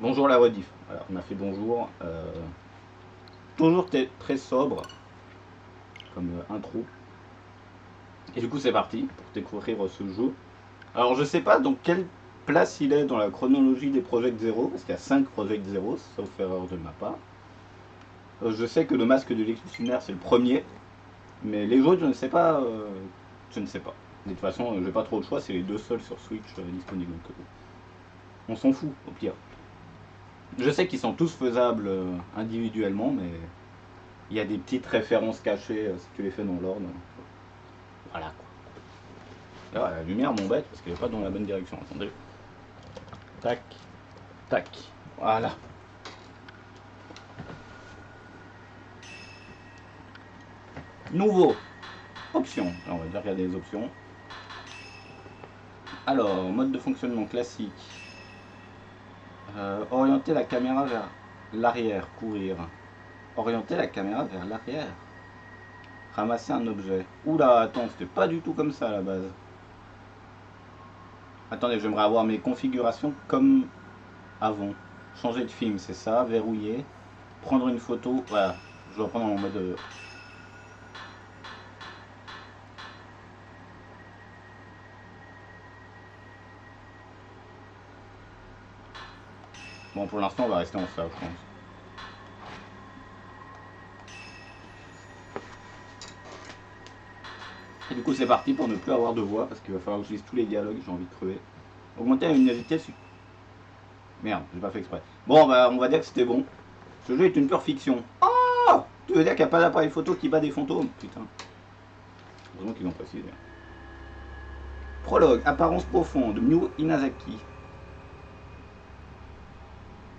Bonjour la rediff. Alors, on a fait bonjour. Toujours très sobre comme intro. Et du coup, c'est parti pour découvrir ce jeu. Alors, je sais pas dans quelle place il est dans la chronologie des Project Zero, parce qu'il y a 5 Project Zero, sauf erreur de ma part. Je sais que le masque de l'expulsionnaire, c'est le premier, mais les autres, je ne sais pas. Je ne sais pas. De toute façon, j'ai pas trop de choix, c'est les deux seuls sur Switch disponibles. Donc, on s'en fout, au pire. Je sais qu'ils sont tous faisables individuellement, mais il y a des petites références cachées si tu les fais dans l'ordre. Voilà quoi. Là, la lumière m'embête parce qu'elle n'est pas dans la bonne direction. Attendez. Tac, tac. Voilà. Nouveau. Options. Alors, on va dire qu'il y a des options. Alors, mode de fonctionnement classique. Orienter la caméra vers l'arrière. Courir. Orienter la caméra vers l'arrière. Ramasser un objet. Oula, attends, c'était pas du tout comme ça à la base. Attendez, j'aimerais avoir mes configurations comme avant. Changer de film, c'est ça. Verrouiller. Prendre une photo. Voilà. Je dois prendre en mode. Bon, pour l'instant, on va rester en ça, je pense. Et du coup, c'est parti pour ne plus avoir de voix parce qu'il va falloir que je lise tous les dialogues. J'ai envie de crever. Augmenter la luminosité. Merde, j'ai pas fait exprès. Bon, bah, on va dire que c'était bon. Ce jeu est une pure fiction. Oh, tu veux dire qu'il n'y a pas d'appareil photo qui bat des fantômes? Putain. Heureusement qu'ils l'ont précisé. Prologue, apparence profonde, Mew Inazaki.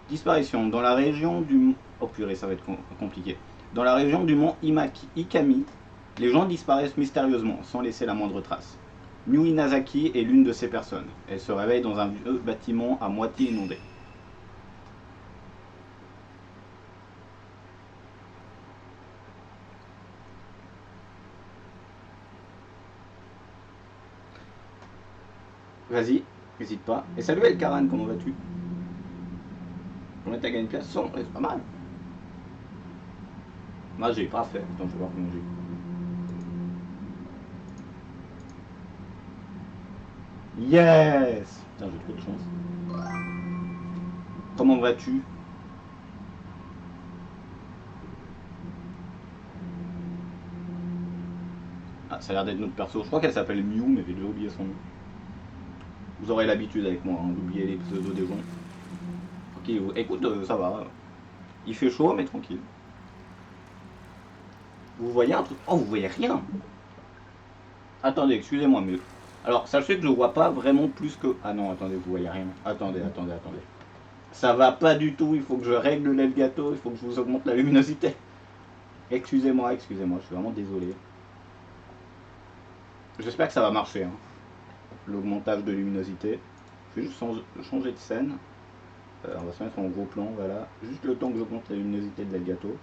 Disparition, dans la région du... Oh purée, ça va être compliqué. Dans la région du mont Ikami, les gens disparaissent mystérieusement, sans laisser la moindre trace. Mew Inazaki est l'une de ces personnes. Elle se réveille dans un vieux bâtiment à moitié inondé. Vas-y, n'hésite pas. Et salut Elkaran, comment vas-tu? Combien t'as gagné de place? 100, c'est pas mal. Moi j'ai pas fait. Attends, je vais voir comment j'ai. Yes! Putain, j'ai trop de chance. Comment vas-tu? Ah, ça a l'air d'être notre perso. Je crois qu'elle s'appelle Mew, mais j'ai déjà oublié son nom. Vous aurez l'habitude avec moi d'oublier les pseudos des gens. Ok, écoute, ça va. Il fait chaud, mais tranquille. Vous voyez un truc? Oh, vous voyez rien? Attendez, excusez-moi, mais... Alors, sachez que je vois pas vraiment plus que... Ah non, attendez, vous voyez rien. Attendez. Ça va pas du tout, il faut que je règle l'Elgato, il faut que je vous augmente la luminosité. Excusez-moi, je suis vraiment désolé. J'espère que ça va marcher, hein, l'augmentage de luminosité. Je vais juste changer de scène. On va se mettre en gros plan, voilà. Juste le temps que j'augmente la luminosité de l'Elgato.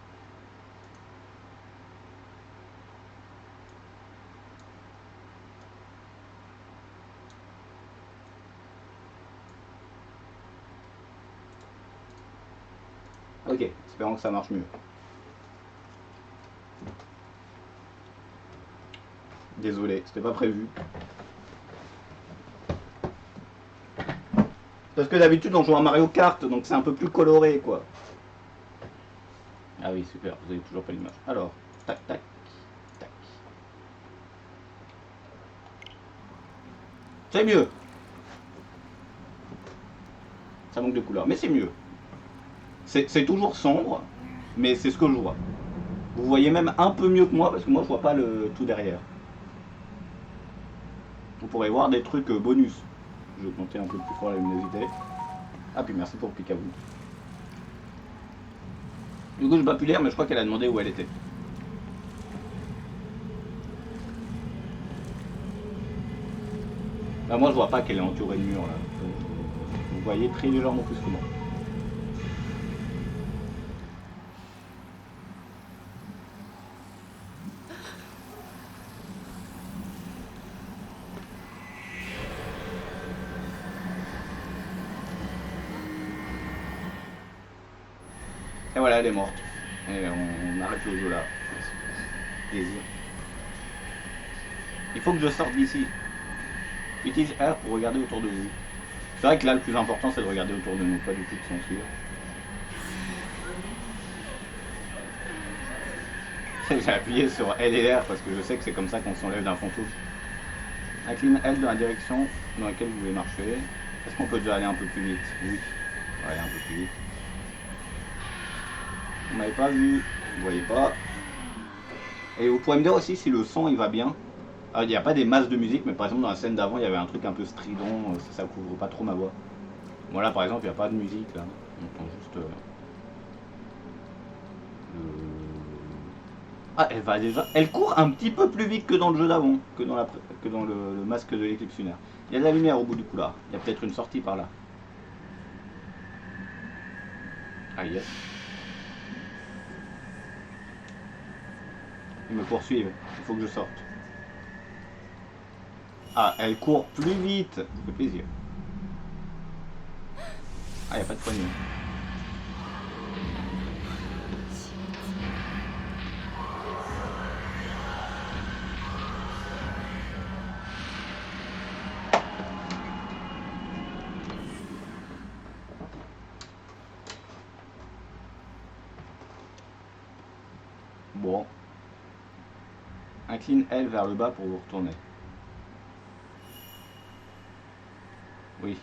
Ok, espérons que ça marche mieux. Désolé, c'était pas prévu. Parce que d'habitude on joue à Mario Kart, donc c'est un peu plus coloré quoi. Ah oui, super, vous avez toujours pas l'image. Alors, tac, tac, tac. C'est mieux. Ça manque de couleur, mais c'est mieux. C'est toujours sombre, mais c'est ce que je vois. Vous voyez même un peu mieux que moi, parce que moi je vois pas le tout derrière. Vous pourrez voir des trucs bonus. Je vais monter un peu plus fort la luminosité. Ah puis merci pour Picaboo. Du coup je peux plus lire, mais je crois qu'elle a demandé où elle était. Bah moi je vois pas qu'elle est entourée de murs là. Vous voyez très légèrement plus que moi. Et voilà, elle est morte. Et on arrête le jeu là. Plaisir. Il faut que je sorte d'ici. Utilise R pour regarder autour de vous. C'est vrai que là, le plus important, c'est de regarder autour de nous, pas du tout de s'enfuir. J'ai appuyé sur L et R parce que je sais que c'est comme ça qu'on s'enlève d'un fantôme. Incline L dans la direction dans laquelle vous voulez marcher. Est-ce qu'on peut déjà aller un peu plus vite? Oui. On va aller un peu plus vite. Vous m'avez pas vu. Vous voyez pas. Et vous pouvez me dire aussi si le son il va bien. Il n'y a pas des masses de musique, mais par exemple dans la scène d'avant, il y avait un truc un peu strident, ça couvre pas trop ma voix. Bon là par exemple, il n'y a pas de musique là. On entend juste Ah, elle va déjà. Elle court un petit peu plus vite que dans le jeu d'avant, que dans le masque de l'éclipse lunaire. Il y a de la lumière au bout du couloir. Il y a peut-être une sortie par là. Ah yes. Ils me poursuivent. Il faut que je sorte. Ah, elle court plus vite. Ça fait plaisir. Ah, il n'y a pas de poignée. Bon. Incline L vers le bas pour vous retourner. Oui.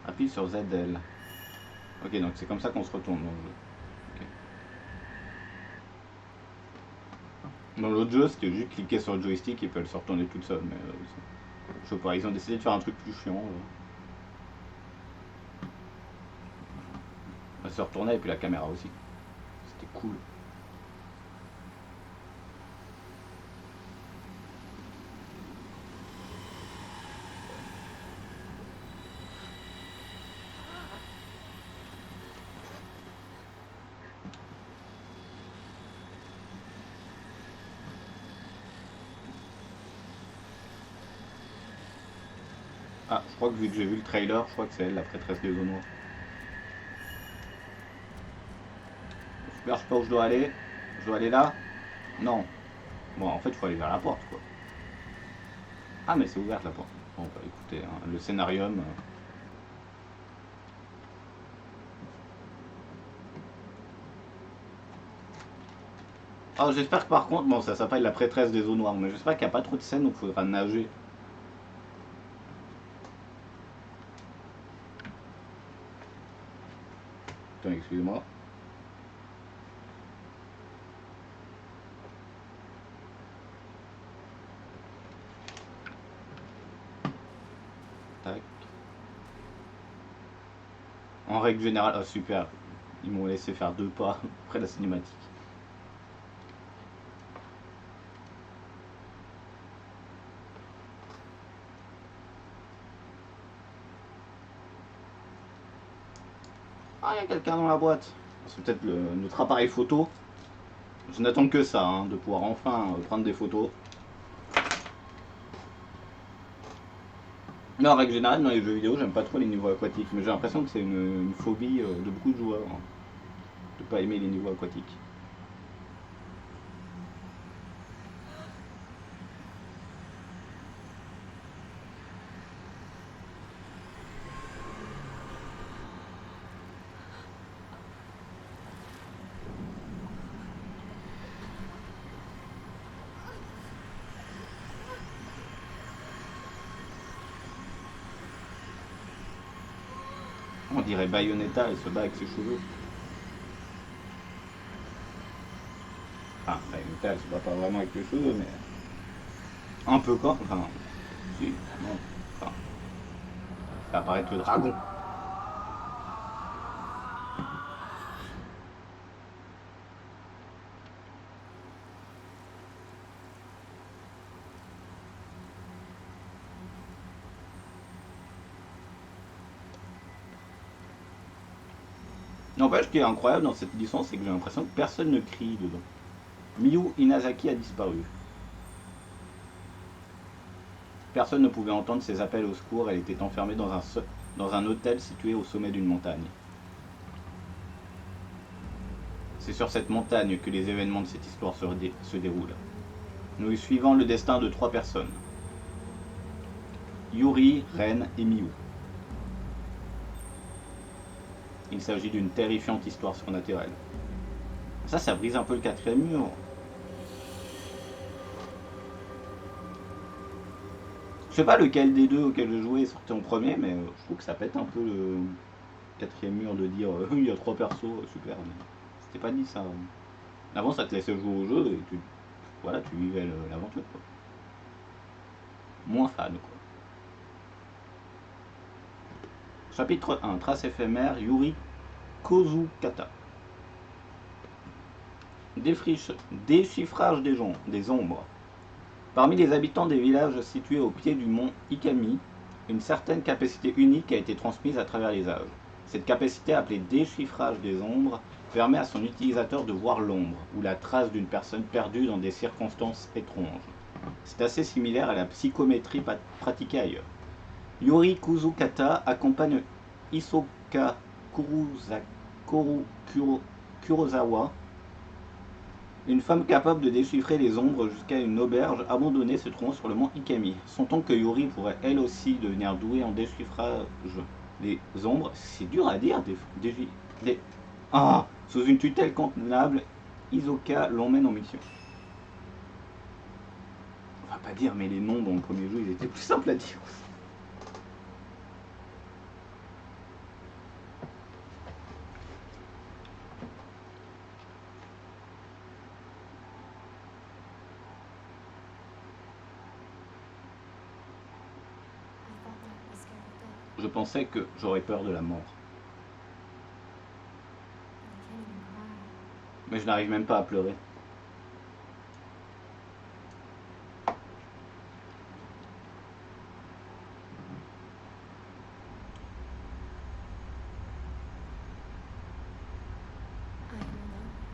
Appuie sur ZL. Ok, donc c'est comme ça qu'on se retourne dans le jeu. Okay. Dans l'autre jeu, c'était juste cliquer sur le joystick et puis elle se retourner toute seule. Mais je sais pas, ils ont décidé de faire un truc plus chiant. Elle se retournait et puis la caméra aussi. C'était cool. Ah, je crois que vu que j'ai vu le trailer, je crois que c'est elle, la prêtresse des eaux noires. Super, je sais pas où je dois aller. Je dois aller là? Non. Bon, en fait, il faut aller vers la porte, quoi. Ah, mais c'est ouverte la porte. Bon, bah écoutez, hein, le scénarium. Ah, j'espère que par contre, bon, ça s'appelle la prêtresse des eaux noires, mais j'espère qu'il n'y a pas trop de scènes où il faudra nager. Attends, excusez-moi. Tac. En règle générale, ah super. Ils m'ont laissé faire 2 pas après la cinématique. Ah, il y a quelqu'un dans la boîte. C'est peut-être notre appareil photo. Je n'attends que ça, hein, de pouvoir enfin prendre des photos. Mais en règle générale, dans les jeux vidéo, j'aime pas trop les niveaux aquatiques. Mais j'ai l'impression que c'est une phobie de beaucoup de joueurs, hein, de pas aimer les niveaux aquatiques. On dirait Bayonetta, elle se bat avec ses cheveux. Enfin, Bayonetta, elle se bat pas vraiment avec les cheveux, mais. Un peu quand. Enfin, si, non. Enfin, ça apparaît le dragon. N'empêche, ce qui est incroyable dans cette licence, c'est que j'ai l'impression que personne ne crie dedans. Miyu Inazaki a disparu. Personne ne pouvait entendre ses appels au secours, elle était enfermée dans un hôtel situé au sommet d'une montagne. C'est sur cette montagne que les événements de cette histoire se déroulent. Nous y suivons le destin de 3 personnes. Yuri, Ren et Miu. Il s'agit d'une terrifiante histoire surnaturelle. Ça brise un peu le 4e mur. Je sais pas lequel des deux auxquels je jouais sortait en premier, mais je trouve que ça pète un peu le 4e mur de dire il y a 3 persos, super. C'était pas dit ça. Avant ça te laissait jouer au jeu et tu vivais l'aventure. Moins fan quoi. Chapitre 1, trace éphémère, Yuri Kozukata. Déchiffrage des ombres. Parmi les habitants des villages situés au pied du mont Ikami, une certaine capacité unique a été transmise à travers les âges. Cette capacité, appelée déchiffrage des ombres, permet à son utilisateur de voir l'ombre ou la trace d'une personne perdue dans des circonstances étranges. C'est assez similaire à la psychométrie pratiquée ailleurs. Yuri Kozukata accompagne Hisoka Kurosawa, une femme capable de déchiffrer les ombres, jusqu'à une auberge abandonnée se trouvant sur le mont Ikami. Sent-on que Yuri pourrait elle aussi devenir douée en déchiffrage des ombres? C'est dur à dire. Sous une tutelle contenable, Hisoka l'emmène en mission. On va pas dire, mais les noms dans le premier jeu, ils étaient plus simples à dire. Je pensais que j'aurais peur de la mort. Mais je n'arrive même pas à pleurer.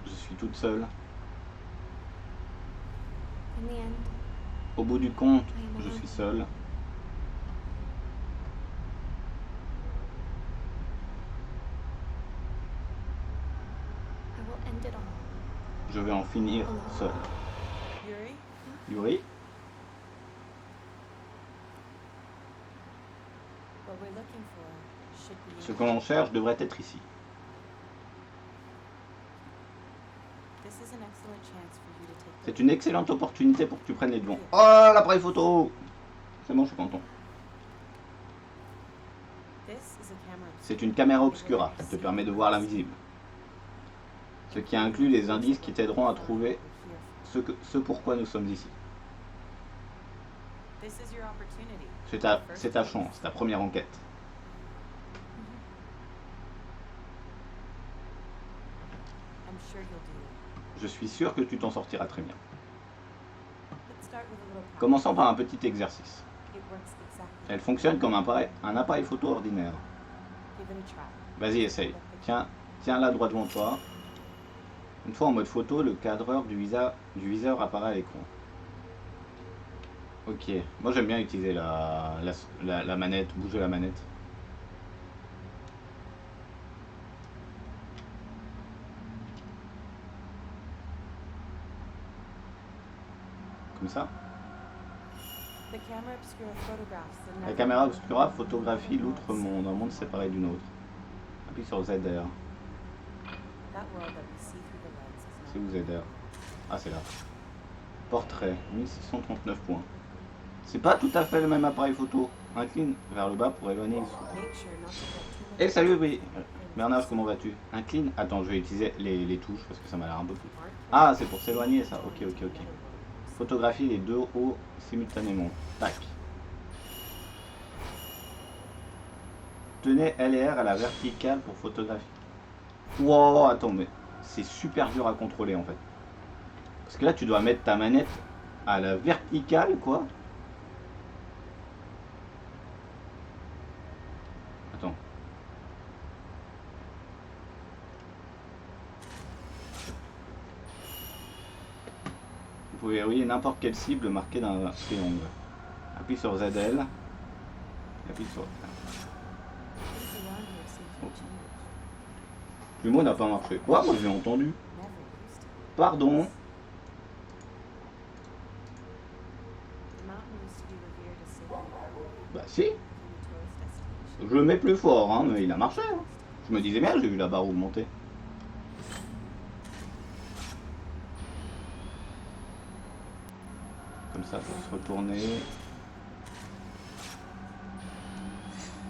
Je suis toute seule. Au bout du compte, je suis seule. Je vais en finir seul. Yuri? Ce que l'on cherche devrait être ici. C'est une excellente opportunité pour que tu prennes les devants. Oh, l'appareil photo! C'est bon, je suis content. C'est une caméra obscura. Elle te permet de voir l'invisible. Ce qui inclut les indices qui t'aideront à trouver ce pourquoi nous sommes ici. C'est ta chance, ta première enquête. Je suis sûr que tu t'en sortiras très bien. Commençons par un petit exercice. Elle fonctionne comme un appareil photo ordinaire. Vas-y, essaye. Tiens-la droit devant toi. Une fois en mode photo, le cadreur du viseur apparaît à l'écran. Ok, moi j'aime bien utiliser la manette, bouger la manette. Comme ça. La caméra obscura photographie l'outre-monde, un monde séparé d'une autre. Appuie sur ZR. C'est où ZR? Ah, c'est là. Portrait, 1639 points. C'est pas tout à fait le même appareil photo. Incline vers le bas pour éloigner les sous. Eh, salut, oui. Bernard, comment vas-tu? Incline. Attends, je vais utiliser les touches parce que ça m'a l'air un peu plus. Ah, c'est pour s'éloigner ça. Ok. Photographie les deux hauts simultanément. Tac. Tenez L et R à la verticale pour photographier. Wow, attends, mais c'est super dur à contrôler en fait. Parce que là, tu dois mettre ta manette à la verticale, quoi. Attends. Vous pouvez verrouiller n'importe quelle cible marquée d'un triangle. Appuie sur ZL. Appuie sur... Le mot n'a pas marché. Quoi? Moi, j'ai entendu. Pardon. Bah si. Je le mets plus fort, hein, mais il a marché. Hein. Je me disais bien, j'ai vu la barre augmenter. Comme ça, faut se retourner.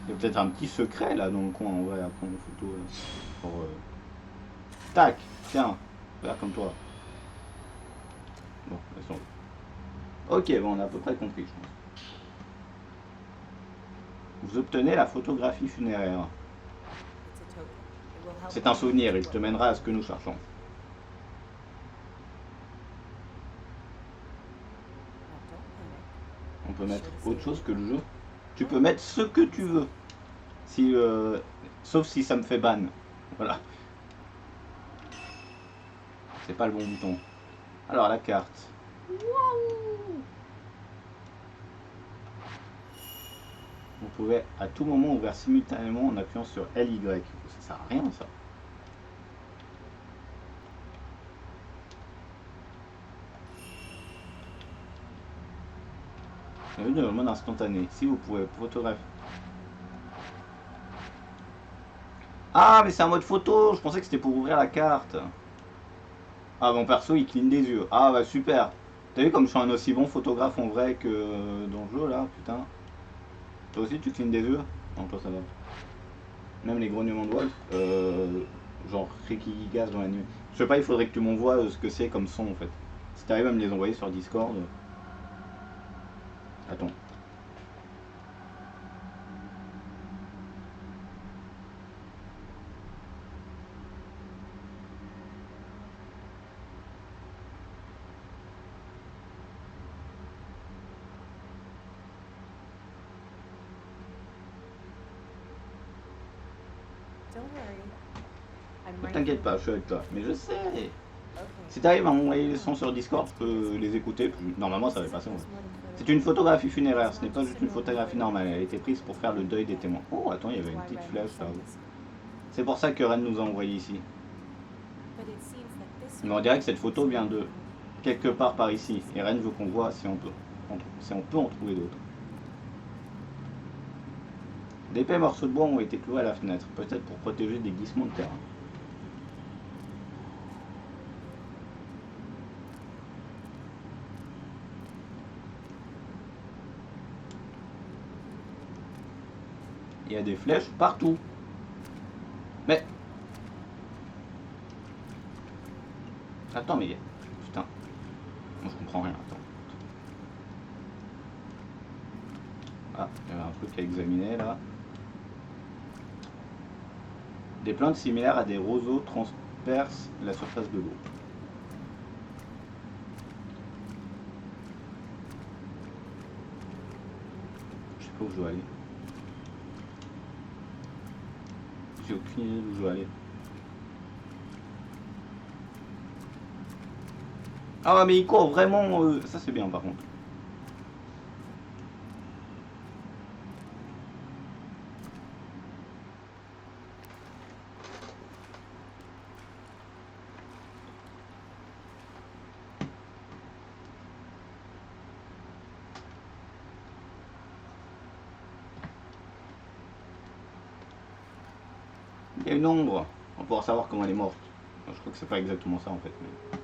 Il y a peut-être un petit secret là dans le coin en vrai à prendre une photo. Pour, tac, tiens, regarde comme toi. Bon, laisse tomber. Ok, bon, on a à peu près compris, je pense. Vous obtenez la photographie funéraire. C'est un souvenir, il te mènera à ce que nous cherchons. On peut mettre autre chose que le jeu. Tu peux mettre ce que tu veux. Si, sauf si ça me fait ban. Voilà. C'est pas le bon bouton. Alors la carte. Vous pouvez à tout moment ouvrir simultanément en appuyant sur LY. Ça sert à rien ça. Bienvenue dans le mode instantané. Si vous pouvez photographier. Ah mais c'est un mode photo. Je pensais que c'était pour ouvrir la carte. Ah mon perso il cligne des yeux. Ah bah super. T'as vu comme je suis un aussi bon photographe en vrai que dans le jeu là, putain. Toi aussi tu clignes des yeux? Non toi ça va. Même les grognements de Wolf, genre Ricky Gigas dans la nuit. Je sais pas, il faudrait que tu m'envoies ce que c'est comme son en fait. Si t'arrives à me les envoyer sur Discord. Attends. Ne t'inquiète pas, je suis avec toi. Mais je sais. Si t'arrives à m'envoyer les sons sur Discord, je peux les écouter. Normalement, ça va passer. Ouais. C'est une photographie funéraire. Ce n'est pas juste une photographie normale. Elle a été prise pour faire le deuil des témoins. Oh, attends, il y avait une petite flèche là. C'est pour ça que Ren nous a envoyé ici. Mais on dirait que cette photo vient de quelque part par ici. Et Ren veut qu'on voit si on peut en trouver d'autres. D'épais morceaux de bois ont été cloués à la fenêtre, peut-être pour protéger des glissements de terrain. Il y a des flèches partout. Mais... Attends, mais... Putain. Moi, je comprends rien, attends. Ah, il y avait un truc à examiner, là. Des plantes similaires à des roseaux transpercent la surface de l'eau. Je sais pas où je dois aller. J'ai aucune idée d'où je dois aller. Ah mais il court vraiment... Ça c'est bien par contre. Il y a une ombre. On va pouvoir savoir comment elle est morte. Je crois que c'est pas exactement ça en fait. Mais...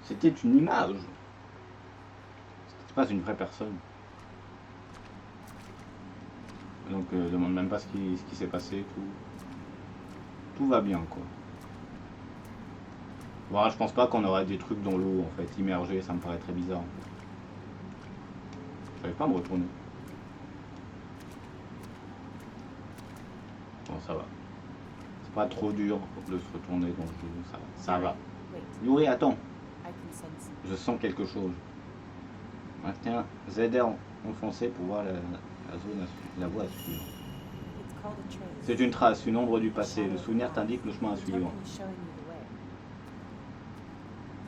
C'était une image. C'était pas une vraie personne. Donc demande même pas ce qui s'est passé. Tout va bien quoi. Bon, je pense pas qu'on aurait des trucs dans l'eau en fait, immergés, ça me paraît très bizarre. J'arrive pas à me retourner. Bon ça va. C'est pas trop dur de se retourner dans le jeu, ça va. Yuri, attends. Je sens quelque chose. Maintiens ZR enfoncé pour voir la zone, la voie à suivre. C'est une trace, une ombre du passé. Le souvenir t'indique le chemin à suivre.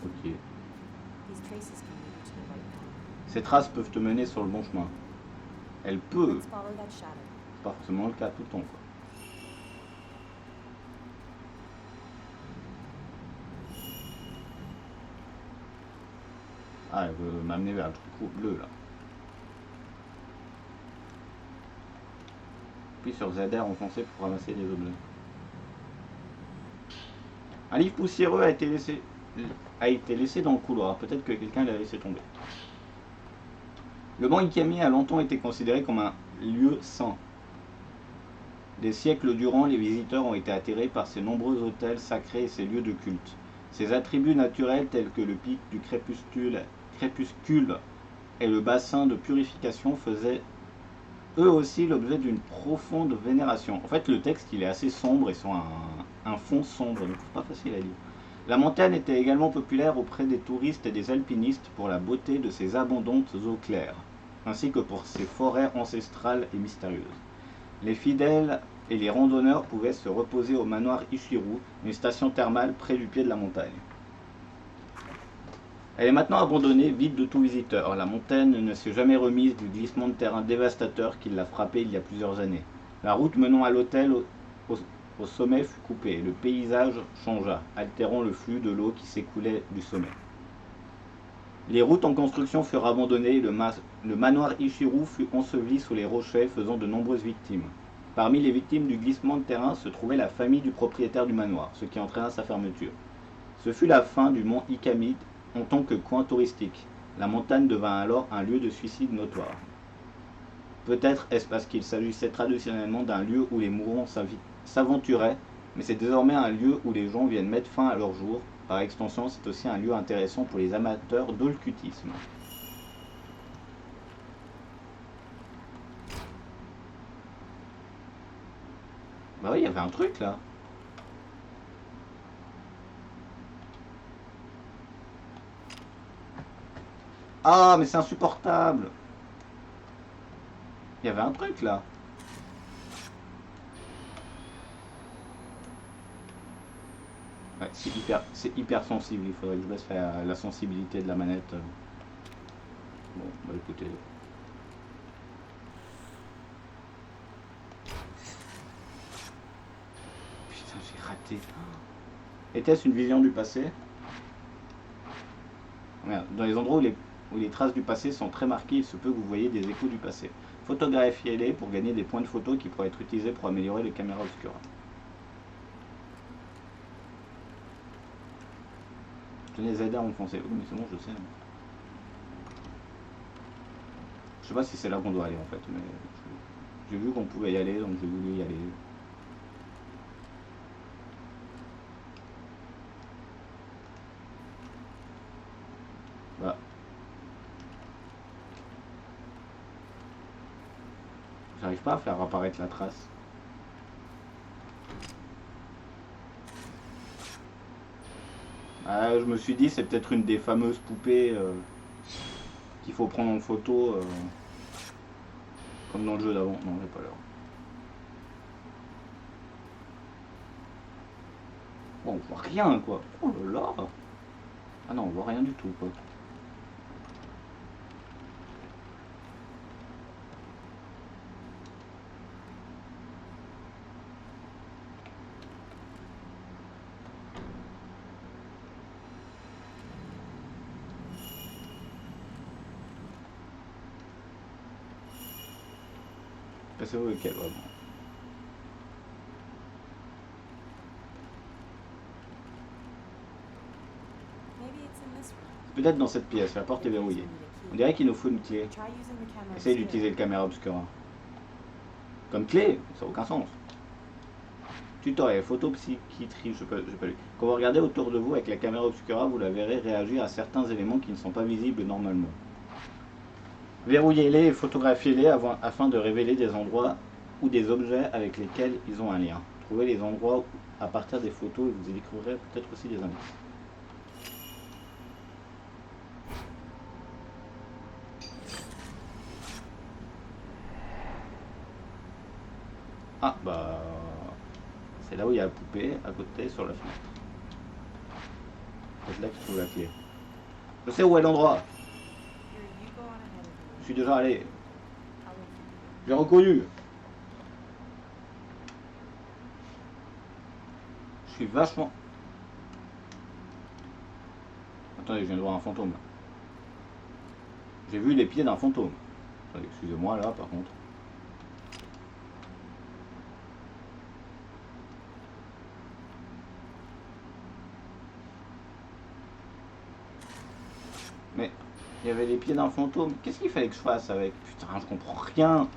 Ok. Ces traces peuvent te mener sur le bon chemin. Elles peuvent. C'est pas forcément le cas tout le temps, quoi. Ah, elle veut m'amener vers le truc bleu, là. Puis sur ZR enfoncé pour ramasser des objets. Un livre poussiéreux a été laissé dans le couloir. Peut-être que quelqu'un l'a laissé tomber. Le banc Ikami a longtemps été considéré comme un lieu saint. Des siècles durant, les visiteurs ont été attirés par ces nombreux hôtels sacrés et ces lieux de culte. Ces attributs naturels tels que le pic du crépuscule et le bassin de purification faisaient eux aussi l'objet d'une profonde vénération. En fait, le texte il est assez sombre et sur un fond sombre, donc c'est pas facile à lire. La montagne était également populaire auprès des touristes et des alpinistes pour la beauté de ses abondantes eaux claires, ainsi que pour ses forêts ancestrales et mystérieuses. Les fidèles et les randonneurs pouvaient se reposer au manoir Ishiru, une station thermale près du pied de la montagne. Elle est maintenant abandonnée, vide de tout visiteur. La montagne ne s'est jamais remise du glissement de terrain dévastateur qui l'a frappée il y a plusieurs années. La route menant à l'hôtel au sommet fut coupée. Le paysage changea, altérant le flux de l'eau qui s'écoulait du sommet. Les routes en construction furent abandonnées et le manoir Ishiru fut enseveli sous les rochers, faisant de nombreuses victimes. Parmi les victimes du glissement de terrain se trouvait la famille du propriétaire du manoir, ce qui entraîna sa fermeture. Ce fut la fin du mont Ikami en tant que coin touristique. La montagne devint alors un lieu de suicide notoire. Peut-être est-ce parce qu'il s'agissait traditionnellement d'un lieu où les mourants s'aventuraient, mais c'est désormais un lieu où les gens viennent mettre fin à leur jour. Par extension, c'est aussi un lieu intéressant pour les amateurs d'occultisme. Bah oui, il y avait un truc là. Ah, mais c'est insupportable. Il y avait un truc là. Ouais, c'est hyper sensible. Il faudrait que je baisse la sensibilité de la manette. Bon, bah écoutez. Putain, j'ai raté. Était-ce une vision du passé? Merde. Dans les endroits où les traces du passé sont très marquées, il se peut que vous voyez des échos du passé. Photographiez-les pour gagner des points de photo qui pourraient être utilisés pour améliorer les caméras obscures. Je les aider à enfoncer. Oui, mais c'est bon, je sais. Je sais pas si c'est là qu'on doit aller en fait, mais j'ai vu qu'on pouvait y aller, donc j'ai voulu y aller. Voilà. J'arrive pas à faire apparaître la trace. Ah, je me suis dit c'est peut-être une des fameuses poupées qu'il faut prendre en photo comme dans le jeu d'avant. Non, j'ai pas l'heure. Bon, on voit rien quoi. Oh là là. Ah non, on voit rien du tout quoi. C'est lequel vraiment. Peut-être dans cette pièce, la porte est verrouillée. On dirait qu'il nous faut une clé. Essaye d'utiliser le caméra obscura. Comme clé, ça n'a aucun sens. Tutoriel, photo psychiatrie, je sais pas lu. Quand vous regardez autour de vous avec la caméra obscura, vous la verrez réagir à certains éléments qui ne sont pas visibles normalement. Verrouillez-les et photographiez-les afin de révéler des endroits ou des objets avec lesquels ils ont un lien. Trouvez les endroits à partir des photos et vous y découvrirez peut-être aussi des indices. la poupée à côté sur la fenêtre. C'est là qu'il trouve la clé. Je sais où est l'endroit. Je suis déjà allé. J'ai reconnu. Je suis vachement... Attendez, je viens de voir un fantôme. J'ai vu les pieds d'un fantôme. Attendez, excusez-moi là par contre. Mais il y avait les pieds d'un fantôme. Qu'est-ce qu'il fallait que je fasse avec? Putain, je comprends rien.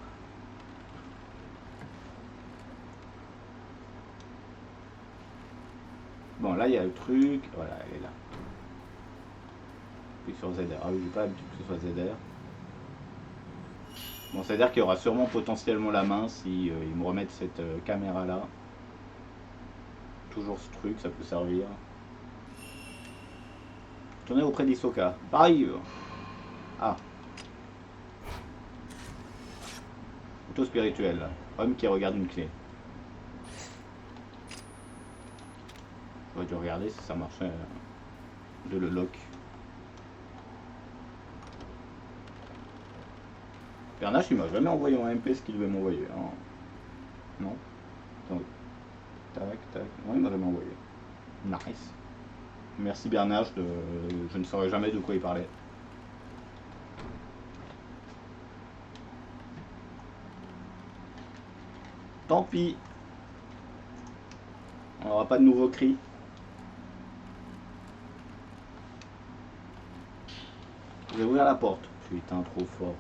Bon, là il y a le truc. Voilà, elle est là. Puis sur ZR. Ah oui, j'ai pas l'habitude que ce soit ZR. Bon, c'est-à-dire qu'il y aura sûrement potentiellement la main si ils me remettent cette caméra là. Toujours ce truc, ça peut servir. Tournez auprès d'Hisoka. Pareil. Ah. Plutôt spirituel. Homme qui regarde une clé. J'aurais dû regarder si ça marchait de le lock. Bernache, il m'a jamais envoyé en MP ce qu'il devait m'envoyer. Hein. Non. Attendez. Tac, tac. Non, il m'a jamais envoyé. Nice. Merci Bernache, je ne saurais jamais de quoi il parlait. Tant pis. On n'aura pas de nouveaux cris. Je vais ouvrir la porte. Putain, trop forte.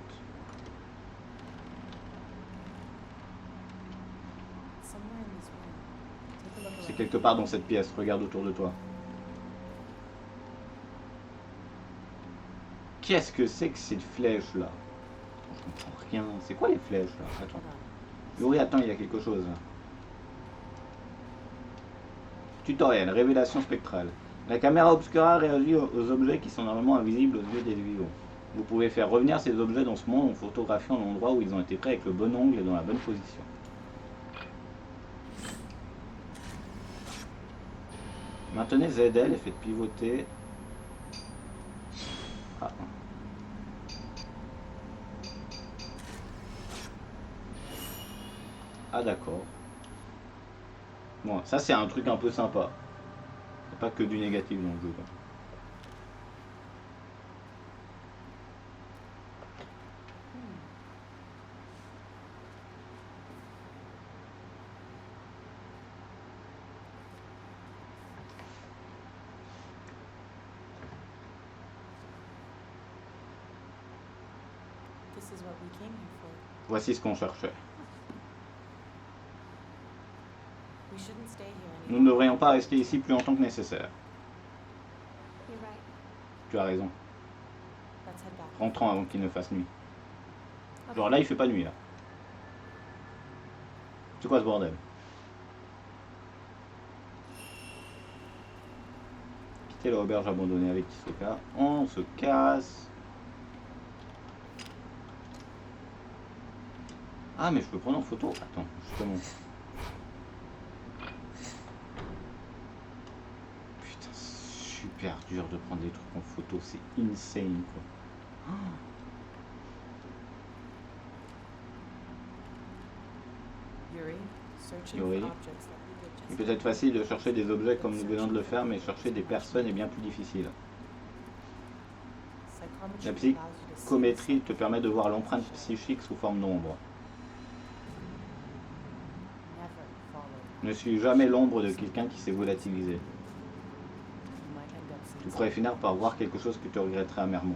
C'est quelque part dans cette pièce. Regarde autour de toi. Qu'est-ce que c'est que cette flèche là? Je comprends rien. C'est quoi les flèches là? Attends. Oui, attends, il y a quelque chose là. Tutoriel, révélation spectrale. La caméra obscura réagit aux objets qui sont normalement invisibles aux yeux des vivants. Vous pouvez faire revenir ces objets dans ce monde en photographiant l'endroit où ils ont été pris avec le bon angle et dans la bonne position. Maintenez ZL et faites pivoter. Ah. Ah d'accord. Bon, ça c'est un truc un peu sympa. Il n'y a pas que du négatif dans le jeu. Quoi. Voici ce qu'on cherchait. Nous ne devrions pas rester ici plus longtemps que nécessaire. Tu as raison. Rentrons avant qu'il ne fasse nuit. Genre là, il fait pas nuit là. C'est quoi ce bordel? Quitter l'auberge abandonnée avec Hisoka. On se casse. Ah mais je peux prendre en photo? Attends, justement. Putain, super dur de prendre des trucs en photo, c'est insane quoi. Yuri. Il peut être facile de chercher des objets comme nous venons de le faire, mais chercher des personnes est bien plus difficile. La psychométrie te permet de voir l'empreinte psychique sous forme d'ombre. Ne suis jamais l'ombre de quelqu'un qui s'est volatilisé. Tu pourrais finir par voir quelque chose que tu regretterais amèrement.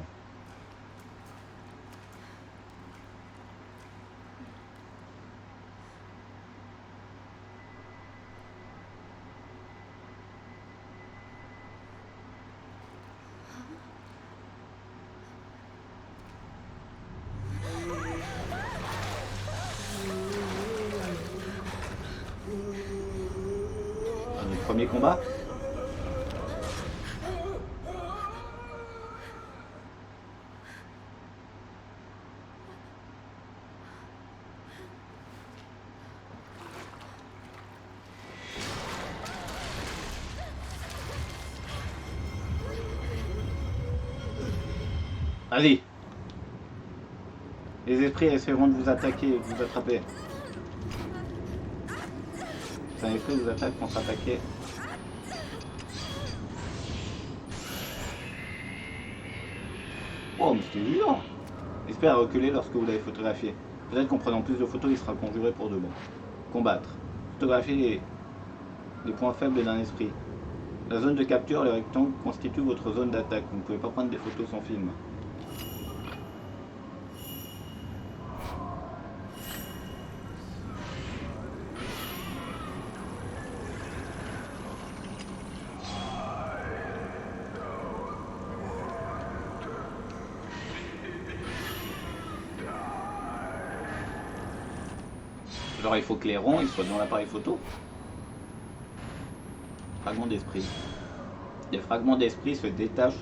Premier combat. Allez. Les esprits essaieront de vous attaquer, de vous attraper. Si un esprit vous attaque, pour s'attaquer. Oh, mais c'était violent. L'esprit a reculé lorsque vous l'avez photographié. Peut-être qu'en prenant plus de photos, il sera conjuré pour de bon. Combattre. Photographier les points faibles d'un esprit. La zone de capture, le rectangle, constitue votre zone d'attaque. Vous ne pouvez pas prendre des photos sans film. Genre il faut que les ronds ils soient dans l'appareil photo. Fragments d'esprit. Les fragments d'esprit se détachent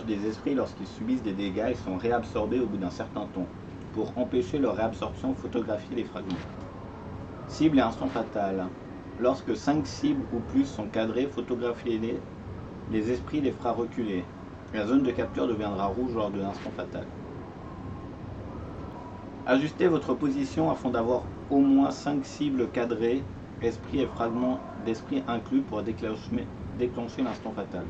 des esprits lorsqu'ils subissent des dégâts et sont réabsorbés au bout d'un certain temps. Pour empêcher leur réabsorption, photographiez les fragments. Cible et instant fatal. Lorsque 5 cibles ou plus sont cadrées, photographiez-les. Les esprits les fera reculer. La zone de capture deviendra rouge lors de l'instant fatal. Ajustez votre position afin d'avoir au moins 5 cibles cadrées, esprits et fragments d'esprit inclus pour déclencher l'instant fatal.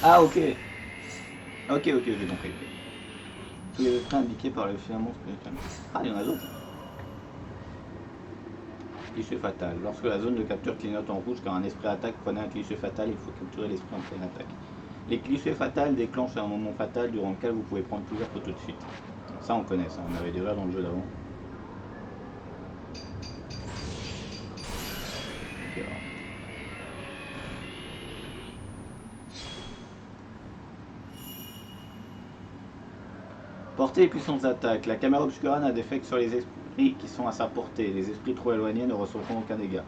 Ah ok. Ok, j'ai compris. Tous les esprits indiqués par le filament spirituel. Ah, il y en a d'autres. Cliché fatal. Lorsque la zone de capture clignote en rouge car un esprit attaque, prenez un cliché fatal, il faut capturer l'esprit en pleine attaque. Les clichés fatals déclenchent un moment fatal durant lequel vous pouvez prendre plusieurs photos de suite. Ça on connaît, ça on avait déjà dans le jeu d'avant. Okay, portée et puissance d'attaque. La caméra obscura n'a d'effet que sur les esprits qui sont à sa portée. Les esprits trop éloignés ne recevront aucun dégât.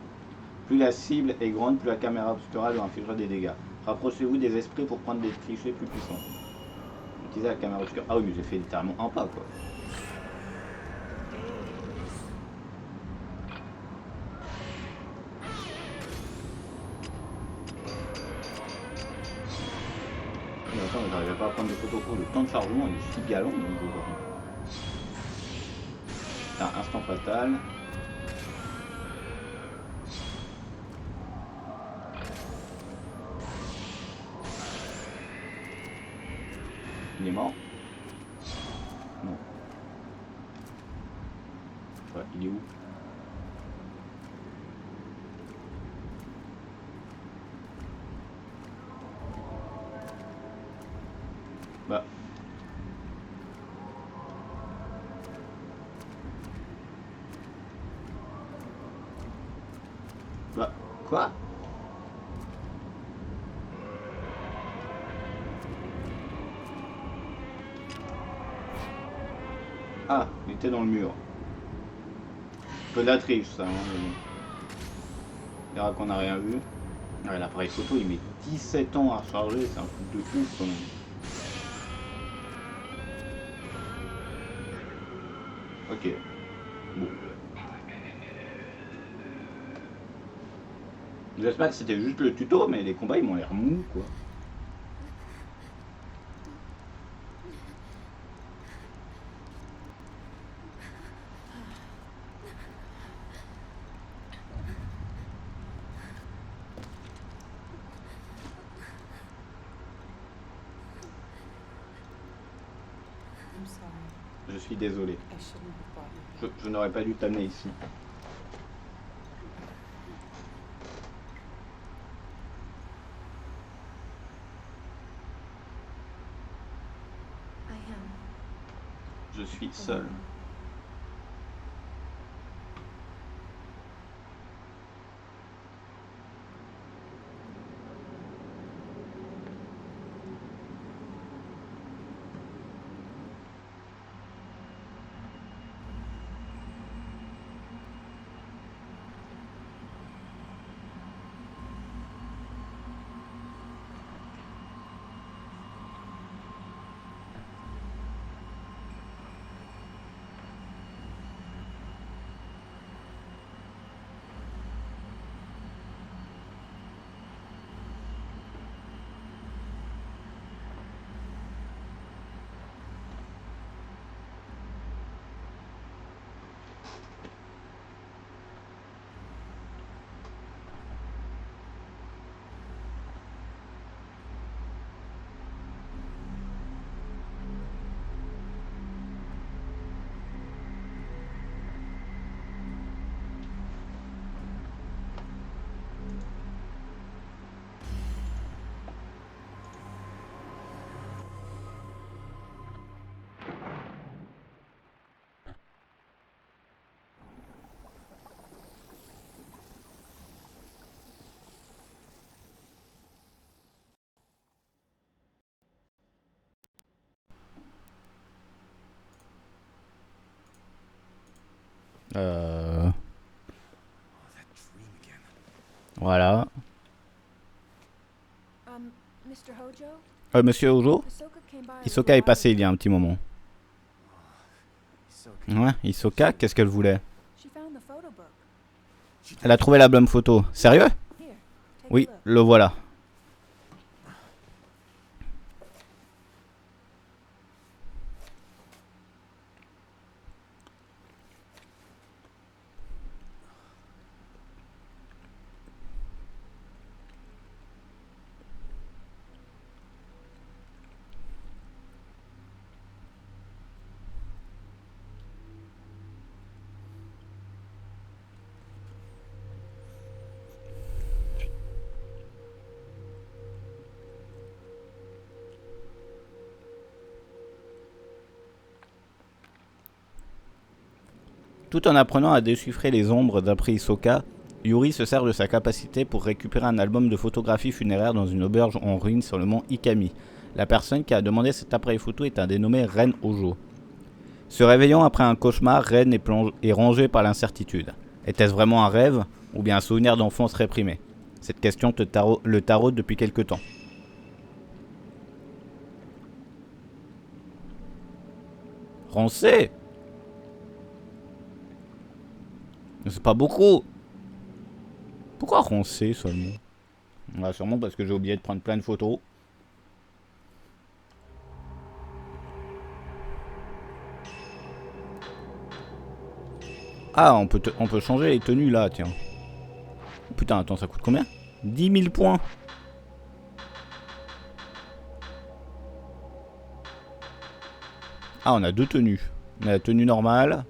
Plus la cible est grande, plus la caméra obscura lui infligera des dégâts. Rapprochez-vous des esprits pour prendre des clichés plus puissants. Utilisez la caméra obscura. Ah oui, mais j'ai fait littéralement un pas quoi. Mais attends, mais j'arrivais pas à prendre des photos. Oh, le temps de chargement est si galant. C'est un instant fatal. Il est mort? Non. Ouais, il est où? Bah. Bah. Quoi? Ah, il était dans le mur. Peu de la triche ça, hein, mais bon. On verra qu'on n'a rien vu. Ouais, l'appareil photo il met 17 ans à recharger, c'est un truc de ouf quand même. Ok. Bon. J'espère que c'était juste le tuto, mais les combats ils m'ont l'air mous quoi. Je suis désolé. Je n'aurais pas dû t'amener ici. Je suis seul. Voilà. Mr. Hojo? Monsieur Ojo, Hisoka came by a Hisoka little est passé while il y a un petit moment. Hisoka. Ouais, Hisoka, qu'est-ce qu'elle voulait? ago. She found the photo book. Elle a trouvé l'album photo. Sérieux? Here, take Oui, a look. le voilà. Tout en apprenant à déchiffrer les ombres d'après Hisoka, Yuri se sert de sa capacité pour récupérer un album de photographie funéraire dans une auberge en ruine sur le mont Ikami. La personne qui a demandé cet appareil photo est un dénommé Ren Ojo. Se réveillant après un cauchemar, Ren est rongé par l'incertitude. Était-ce vraiment un rêve ou bien un souvenir d'enfance réprimé? Cette question le taraude depuis quelque temps. Roncé? C'est pas beaucoup. Pourquoi roncer seulement? Sûrement parce que j'ai oublié de prendre plein de photos. Ah, on peut changer les tenues là, tiens. Putain, attends, ça coûte combien? 10 000 points. Ah, on a deux tenues. On a la tenue normale.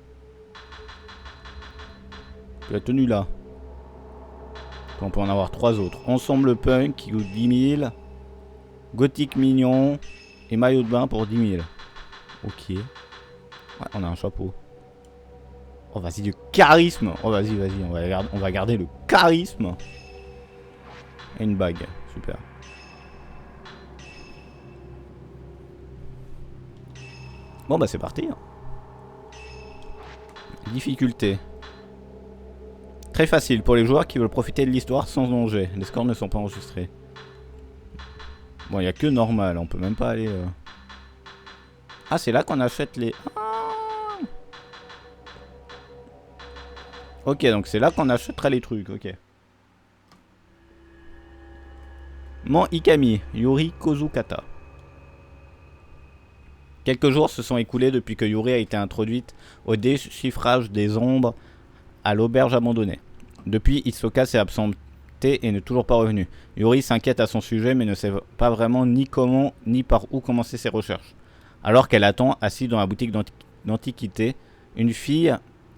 Et la tenue là. On peut en avoir trois autres. Ensemble punk qui coûte 10 000. Gothique mignon. Et maillot de bain pour 10 000. Ok. Ouais, on a un chapeau. Oh, vas-y, du charisme. Oh, vas-y, on va garder le charisme. Et une bague. Super. Bon, bah, c'est parti. Difficulté. Très facile pour les joueurs qui veulent profiter de l'histoire sans danger. Les scores ne sont pas enregistrés. Bon, il n'y a que normal. On peut même pas aller... Ah, c'est là qu'on achète les... Ah, ok, donc c'est là qu'on achètera les trucs. Ok. Mont Ikami, Yuri Kozukata. Quelques jours se sont écoulés depuis que Yuri a été introduite au déchiffrage des ombres à l'auberge abandonnée. Depuis, Hisoka s'est absenté et n'est toujours pas revenu. Yuri s'inquiète à son sujet mais ne sait pas vraiment ni comment ni par où commencer ses recherches. Alors qu'elle attend, assise dans la boutique d'antiquité, une fille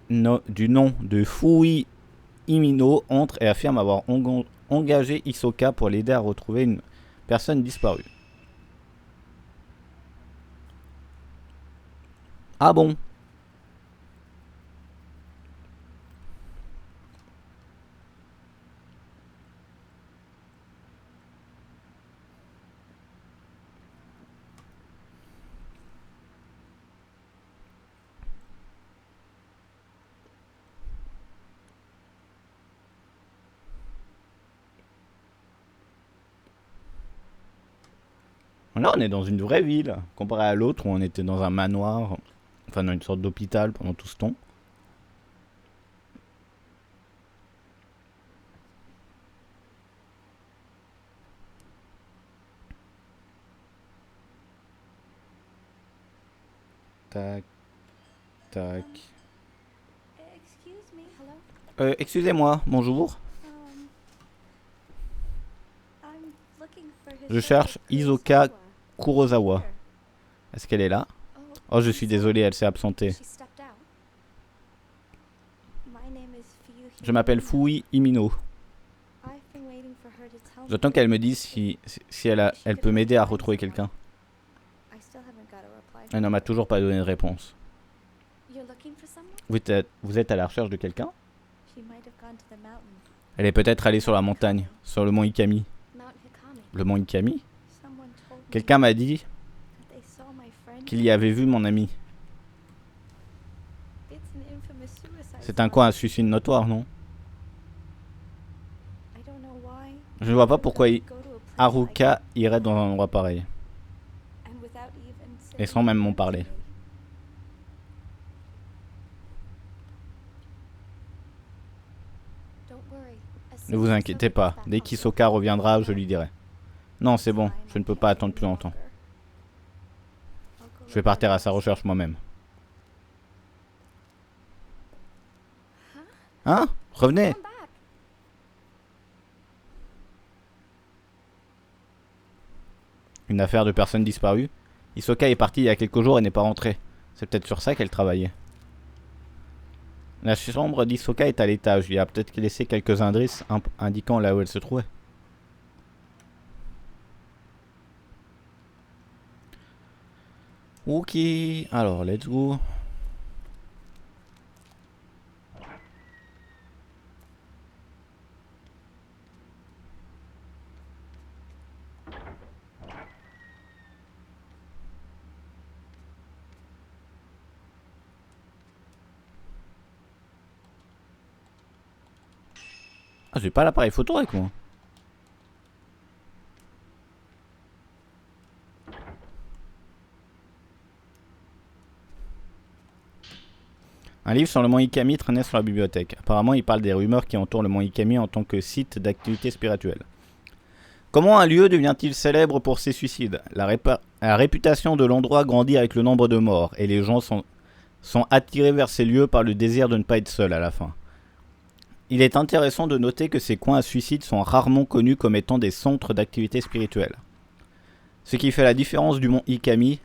du nom de Fui Imino entre et affirme avoir engagé Hisoka pour l'aider à retrouver une personne disparue. Ah bon? Là, on est dans une vraie ville, comparé à l'autre où on était dans un manoir, enfin dans une sorte d'hôpital pendant tout ce temps. Tac, tac. Excuse me, hello. Excusez-moi, bonjour. I'm looking for Je cherche Isoka Kurosawa. Est-ce qu'elle est là? Oh, je suis désolé, elle s'est absentée. Je m'appelle Fui Imino. J'attends qu'elle me dise si elle peut m'aider à retrouver quelqu'un. Elle ne m'a toujours pas donné de réponse. Vous êtes à la recherche de quelqu'un? Elle est peut-être allée sur la montagne, sur le mont Ikami. Le mont Ikami? Quelqu'un m'a dit qu'il y avait vu mon ami. C'est un quoi, un suicide notoire, non? Je ne vois pas pourquoi Haruka irait dans un endroit pareil. Et sans même m'en parler. Ne vous inquiétez pas, dès qu'Hisoka reviendra, je lui dirai. Non, c'est bon, je ne peux pas attendre plus longtemps. Je vais partir à sa recherche moi-même. Hein? Revenez! Une affaire de personnes disparues? Hisoka est partie il y a quelques jours et n'est pas rentrée. C'est peut-être sur ça qu'elle travaillait. La chambre d'Hisoka est à l'étage. Il a peut-être laissé quelques indices indiquant là où elle se trouvait. Ok, alors let's go. Ah, j'ai pas l'appareil photo avec moi. Un livre sur le mont Ikami traînait sur la bibliothèque. Apparemment, il parle des rumeurs qui entourent le mont Ikami en tant que site d'activité spirituelle. Comment un lieu devient-il célèbre pour ses suicides? La réputation de l'endroit grandit avec le nombre de morts, et les gens sont attirés vers ces lieux par le désir de ne pas être seuls à la fin. Il est intéressant de noter que ces coins à suicide sont rarement connus comme étant des centres d'activité spirituelle. Ce qui fait la différence du mont Ikami,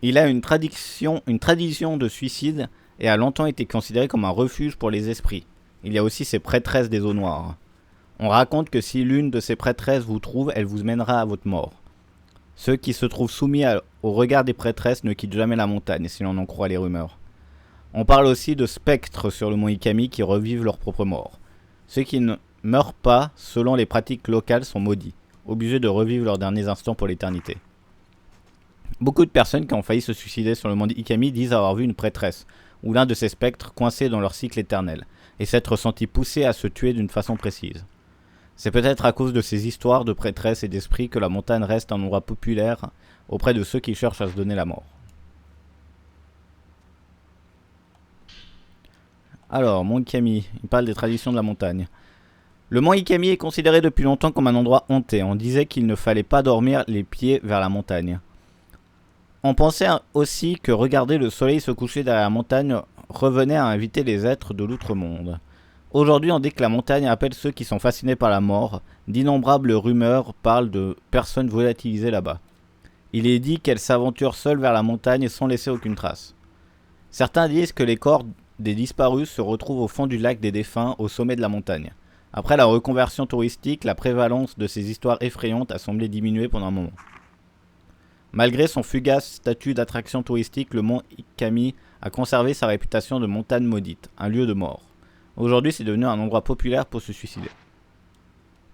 il a une tradition de suicide et a longtemps été considéré comme un refuge pour les esprits. Il y a aussi ces prêtresses des eaux noires. On raconte que si l'une de ces prêtresses vous trouve, elle vous mènera à votre mort. Ceux qui se trouvent soumis au regard des prêtresses ne quittent jamais la montagne, si l'on en croit les rumeurs. On parle aussi de spectres sur le mont Ikami qui revivent leur propre mort. Ceux qui ne meurent pas, selon les pratiques locales, sont maudits, obligés de revivre leurs derniers instants pour l'éternité. Beaucoup de personnes qui ont failli se suicider sur le mont Ikami disent avoir vu une prêtresse, ou l'un de ces spectres coincés dans leur cycle éternel, et s'être sentis poussés à se tuer d'une façon précise. C'est peut-être à cause de ces histoires de prêtresses et d'esprits que la montagne reste un endroit populaire auprès de ceux qui cherchent à se donner la mort. Alors, mont Ikami, il parle des traditions de la montagne. Le mont Ikami est considéré depuis longtemps comme un endroit hanté. On disait qu'il ne fallait pas dormir les pieds vers la montagne. On pensait aussi que regarder le soleil se coucher derrière la montagne revenait à inviter les êtres de l'outre-monde. Aujourd'hui, on dit que la montagne appelle ceux qui sont fascinés par la mort. D'innombrables rumeurs parlent de personnes volatilisées là-bas. Il est dit qu'elles s'aventurent seules vers la montagne sans laisser aucune trace. Certains disent que les corps des disparus se retrouvent au fond du lac des défunts, au sommet de la montagne. Après la reconversion touristique, la prévalence de ces histoires effrayantes a semblé diminuer pendant un moment. Malgré son fugace statut d'attraction touristique, le mont Ikami a conservé sa réputation de montagne maudite, un lieu de mort. Aujourd'hui, c'est devenu un endroit populaire pour se suicider.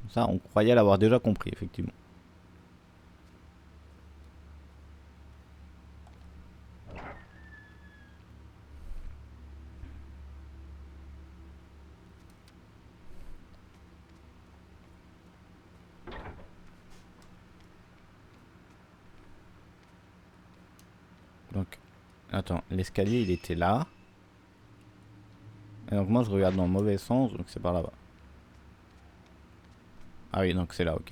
Ça, on croyait l'avoir déjà compris, effectivement. Donc, attends, l'escalier il était là. Et donc moi je regarde dans le mauvais sens, donc c'est par là-bas. Ah oui, donc c'est là, ok.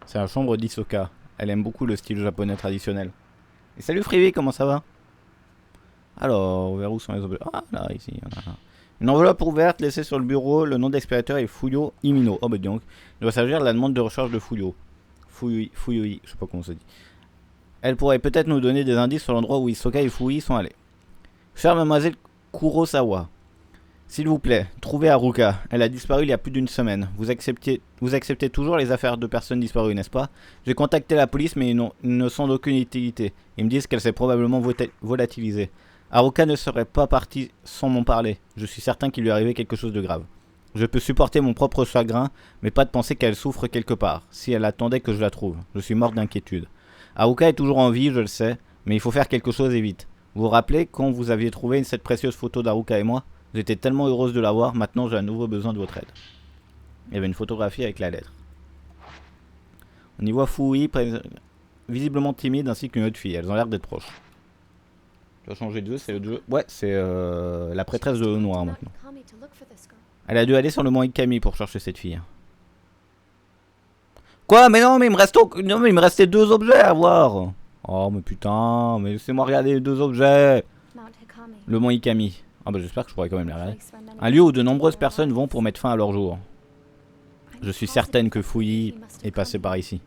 C'est la chambre d'Hisoka. Elle aime beaucoup le style japonais traditionnel. Et salut Freebie, comment ça va? Alors, vers où sont les objets? Ah là, ici, il y en a un. Une enveloppe ouverte laissée sur le bureau, le nom d'expéditeur est Fuyo Imino. Oh bah donc, il doit s'agir de la demande de recherche de Fuyo. Fuyui, je sais pas comment ça dit. Elle pourrait peut-être nous donner des indices sur l'endroit où Hisoka et Fui sont allés. Chère mademoiselle Kurosawa, s'il vous plaît, trouvez Haruka. Elle a disparu il y a plus d'une semaine. Vous acceptez toujours les affaires de personnes disparues, n'est-ce pas? J'ai contacté la police, mais ils ne sont d'aucune utilité. Ils me disent qu'elle s'est probablement volatilisée. Haruka ne serait pas partie sans m'en parler. Je suis certain qu'il lui est arrivé quelque chose de grave. Je peux supporter mon propre chagrin, mais pas de penser qu'elle souffre quelque part, si elle attendait que je la trouve. Je suis morte d'inquiétude. Haruka est toujours en vie, je le sais, mais il faut faire quelque chose et vite. Vous vous rappelez quand vous aviez trouvé cette précieuse photo d'Haruka et moi? J'étais tellement heureuse de la voir, maintenant j'ai à nouveau besoin de votre aide. Il y avait une photographie avec la lettre. On y voit Fui, visiblement timide, ainsi qu'une autre fille. Elles ont l'air d'être proches. Tu vas changer de jeu, c'est le jeu. Ouais, c'est la prêtresse de l'eau noire maintenant. Elle a dû aller sur le mont Ikami pour chercher cette fille. Quoi? Mais non, mais il me reste non, mais il me restait 2 objets à voir. Oh mais putain, mais laissez-moi regarder les 2 objets. Le mont Ikami. Ah bah j'espère que je pourrai quand même les regarder. Un lieu où de nombreuses personnes vont pour mettre fin à leur jour. Je suis certaine que Fui est passé par ici.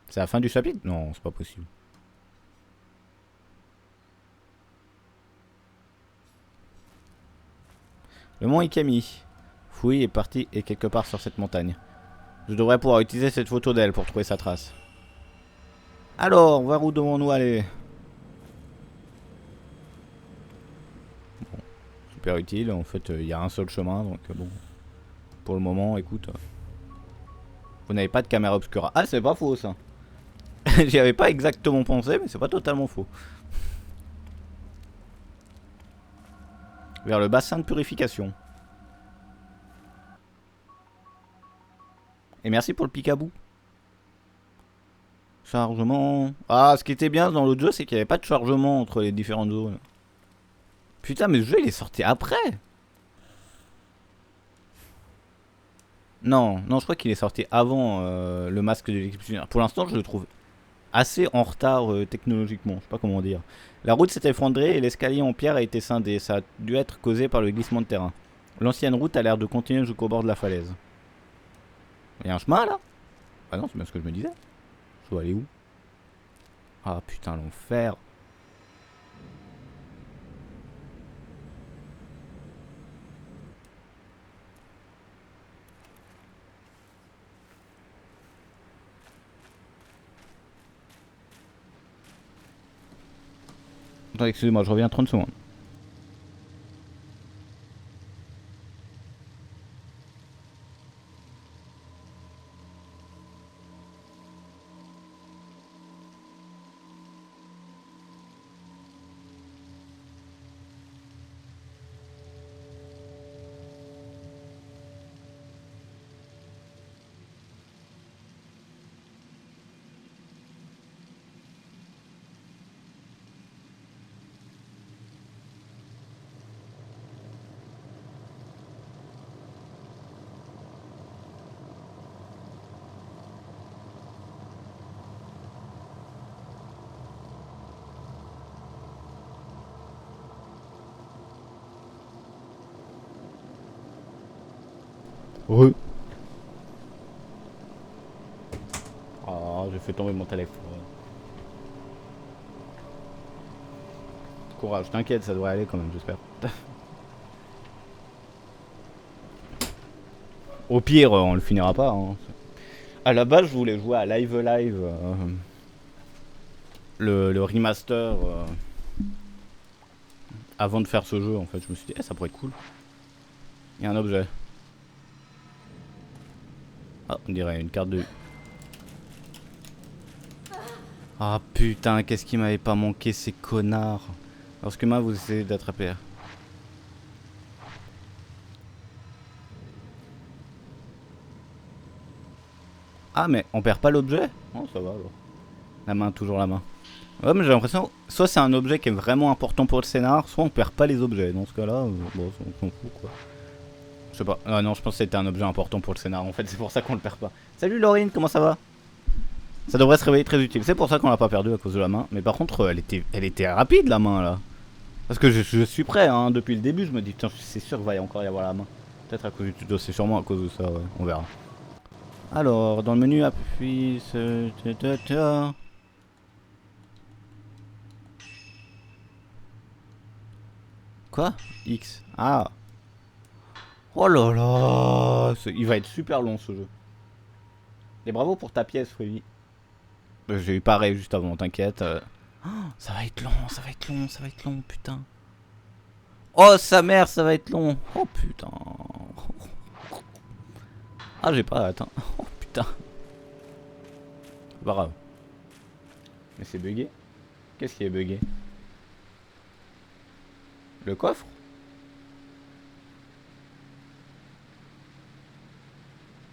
C'est la fin du chapitre? Non, c'est pas possible. Le mont Ikami. Fui est parti et quelque part sur cette montagne. Je devrais pouvoir utiliser cette photo d'elle pour trouver sa trace. Alors, vers où devons-nous aller? Bon, super utile. En fait, il y a un seul chemin, donc bon. Pour le moment, écoute. Vous n'avez pas de caméra obscura. Ah, c'est pas faux ça. J'y avais pas exactement pensé, mais c'est pas totalement faux. Vers le bassin de purification. Et merci pour le picabou. Chargement. Ah, ce qui était bien dans l'autre jeu, c'est qu'il n'y avait pas de chargement entre les différentes zones. Putain, mais le jeu il est sorti après. Non, non, je crois qu'il est sorti avant le masque de l'exécutionnaire. Pour l'instant, je le trouve assez en retard technologiquement. Je sais pas comment dire. La route s'est effondrée et l'escalier en pierre a été scindé. Ça a dû être causé par le glissement de terrain. L'ancienne route a l'air de continuer jusqu'au bord de la falaise. Il y a un chemin là? Ah non, c'est bien ce que je me disais. Je dois aller où? Ah putain, l'enfer. Attends, excusez-moi, je reviens 30 secondes. Oh, j'ai fait tomber mon téléphone. Courage, t'inquiète, ça devrait aller quand même, j'espère. Au pire, on le finira pas. Hein. À la base, je voulais jouer à Live Live, le remaster, avant de faire ce jeu. En fait, je me suis dit, ça pourrait être cool. Il y a un objet. Ah, on dirait une carte de... Ah putain, qu'est-ce qui m'avait pas manqué, ces connards. Lorsque main vous essayez d'attraper. Ah mais on perd pas l'objet? Oh ça va alors. La main, toujours la main. Ouais mais j'ai l'impression, soit c'est un objet qui est vraiment important pour le scénar, soit on perd pas les objets. Dans ce cas là, bon on s'en fout quoi. Je sais pas, ah non je pense que c'était un objet important pour le scénar, en fait c'est pour ça qu'on le perd pas. Salut Laurine, comment ça va? Ça devrait se réveiller très utile, c'est pour ça qu'on l'a pas perdu à cause de la main. Mais par contre elle était rapide la main là. Parce que je suis prêt hein, depuis le début je me dis putain c'est sûr qu'il va encore y avoir la main. Peut-être à cause du tuto, c'est sûrement à cause de ça ouais, on verra. Alors dans le menu appuie ce... Quoi? X. Ah. Oh là là. Il va être super long ce jeu. Et bravo pour ta pièce Freddy. J'ai eu pareil juste avant, t'inquiète. Oh, ça va être long, ça va être long, ça va être long, putain. Oh sa mère, ça va être long. Oh putain. Ah j'ai pas atteint. Oh putain. C'est pas grave. Mais c'est bugué. Qu'est-ce qui est bugué? Le coffre?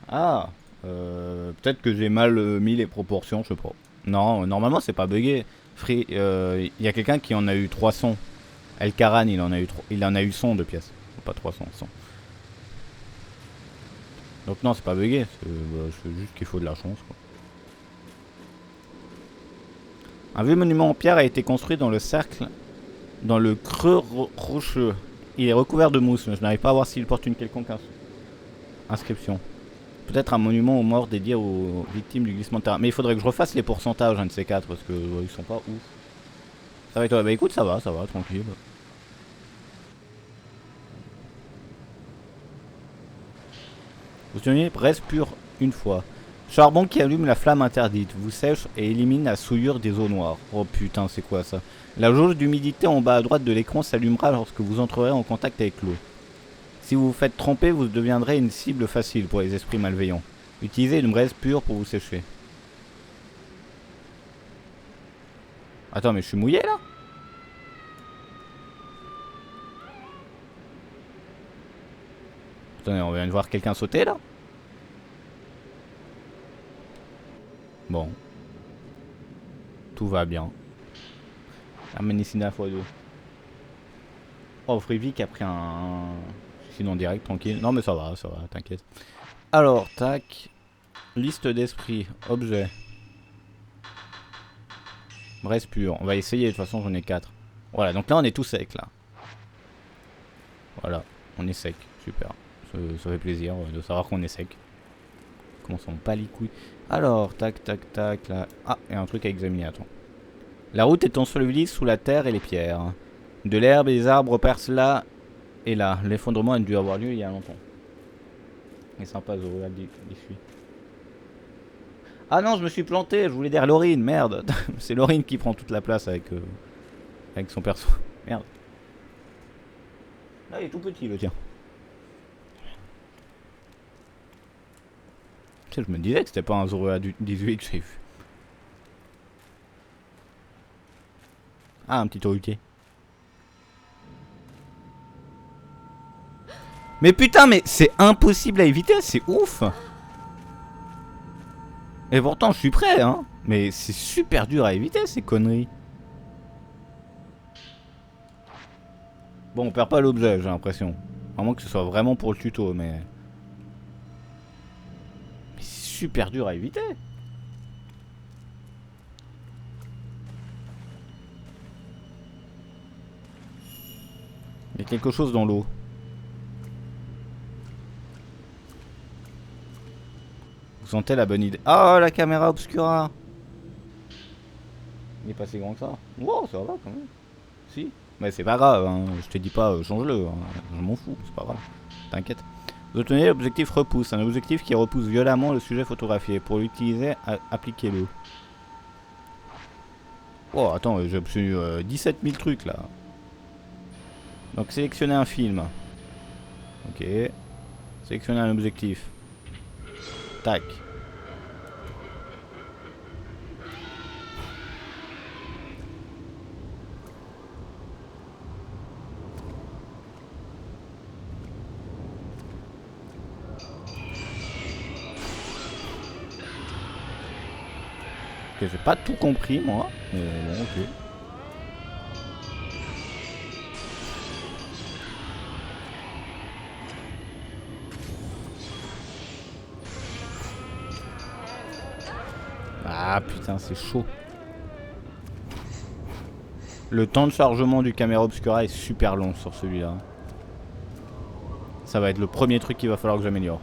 Ah, peut-être que j'ai mal mis les proportions, je sais pas. Non, normalement c'est pas bugué. Free, y a quelqu'un qui en a eu 300. El Karan, il en a eu 100 de pièces. Pas 300, 100. Donc non, c'est pas bugué. C'est juste qu'il faut de la chance, quoi. Un vieux monument en pierre a été construit dans le cercle, dans le creux rocheux. Il est recouvert de mousse, mais je n'arrive pas à voir s'il porte une quelconque inscription. Peut-être un monument aux morts dédié aux victimes du glissement de terrain. Mais il faudrait que je refasse les pourcentages, un de ces quatre, parce que ils sont pas ouf. Ça va et toi? Bah écoute, ça va, tranquille. Vous tenez reste pur une fois. Charbon qui allume la flamme interdite, vous sèche et élimine la souillure des eaux noires. Oh putain, c'est quoi ça? La jauge d'humidité en bas à droite de l'écran s'allumera lorsque vous entrerez en contact avec l'eau. Si vous vous faites tremper, vous deviendrez une cible facile pour les esprits malveillants. Utilisez une braise pure pour vous sécher. Attends, mais je suis mouillé là? Attendez, on vient de voir quelqu'un sauter là? Bon. Tout va bien. Amenicina x2. Oh, Freevik a pris un... Sinon direct, tranquille. Non mais ça va, t'inquiète. Alors, tac. Liste d'esprit, objet. Braise pure. On va essayer, de toute façon j'en ai 4. Voilà, donc là on est tout sec là. Voilà, on est sec, super. Ça fait plaisir de savoir qu'on est sec. Commençons pas les couilles. Alors, tac, tac, tac, là. Ah, il y a un truc à examiner, attends. La route est ensevelie sous la terre et les pierres. De l'herbe et des arbres percent là et là. L'effondrement a dû avoir lieu il y a longtemps. Il est sympa, Zoro, là, suit. Ah non, je me suis planté, je voulais dire Laurine, merde. C'est Laurine qui prend toute la place avec son perso. Merde. Là, il est tout petit, le tien. Tu sais, je me disais que c'était pas un Zoro A18 que j'ai vu. Ah, un petit toruké. Mais putain, mais c'est impossible à éviter, c'est ouf. Et pourtant, je suis prêt, hein. Mais c'est super dur à éviter, ces conneries. Bon, on perd pas l'objet, j'ai l'impression. À moins que ce soit vraiment pour le tuto, mais... Mais c'est super dur à éviter. Il y a quelque chose dans l'eau. Vous sentez la bonne idée? Oh, la caméra obscura. Il est pas si grand que ça. Wow, ça va quand même. Si. Mais c'est pas grave, hein. Je te dis pas change-le. Hein. Je m'en fous, c'est pas grave. T'inquiète. Vous obtenez l'objectif repousse. Un objectif qui repousse violemment le sujet photographié. Pour l'utiliser, appliquez-le. Oh, attends, j'ai obtenu 17 000 trucs là. Donc sélectionnez un film. Ok. Sélectionnez un objectif. Tac. Ok, j'ai pas tout compris moi. Mais bon, ok. Ah putain, c'est chaud. Le temps de chargement du caméra obscura est super long sur celui-là. Ça va être le premier truc qu'il va falloir que j'améliore.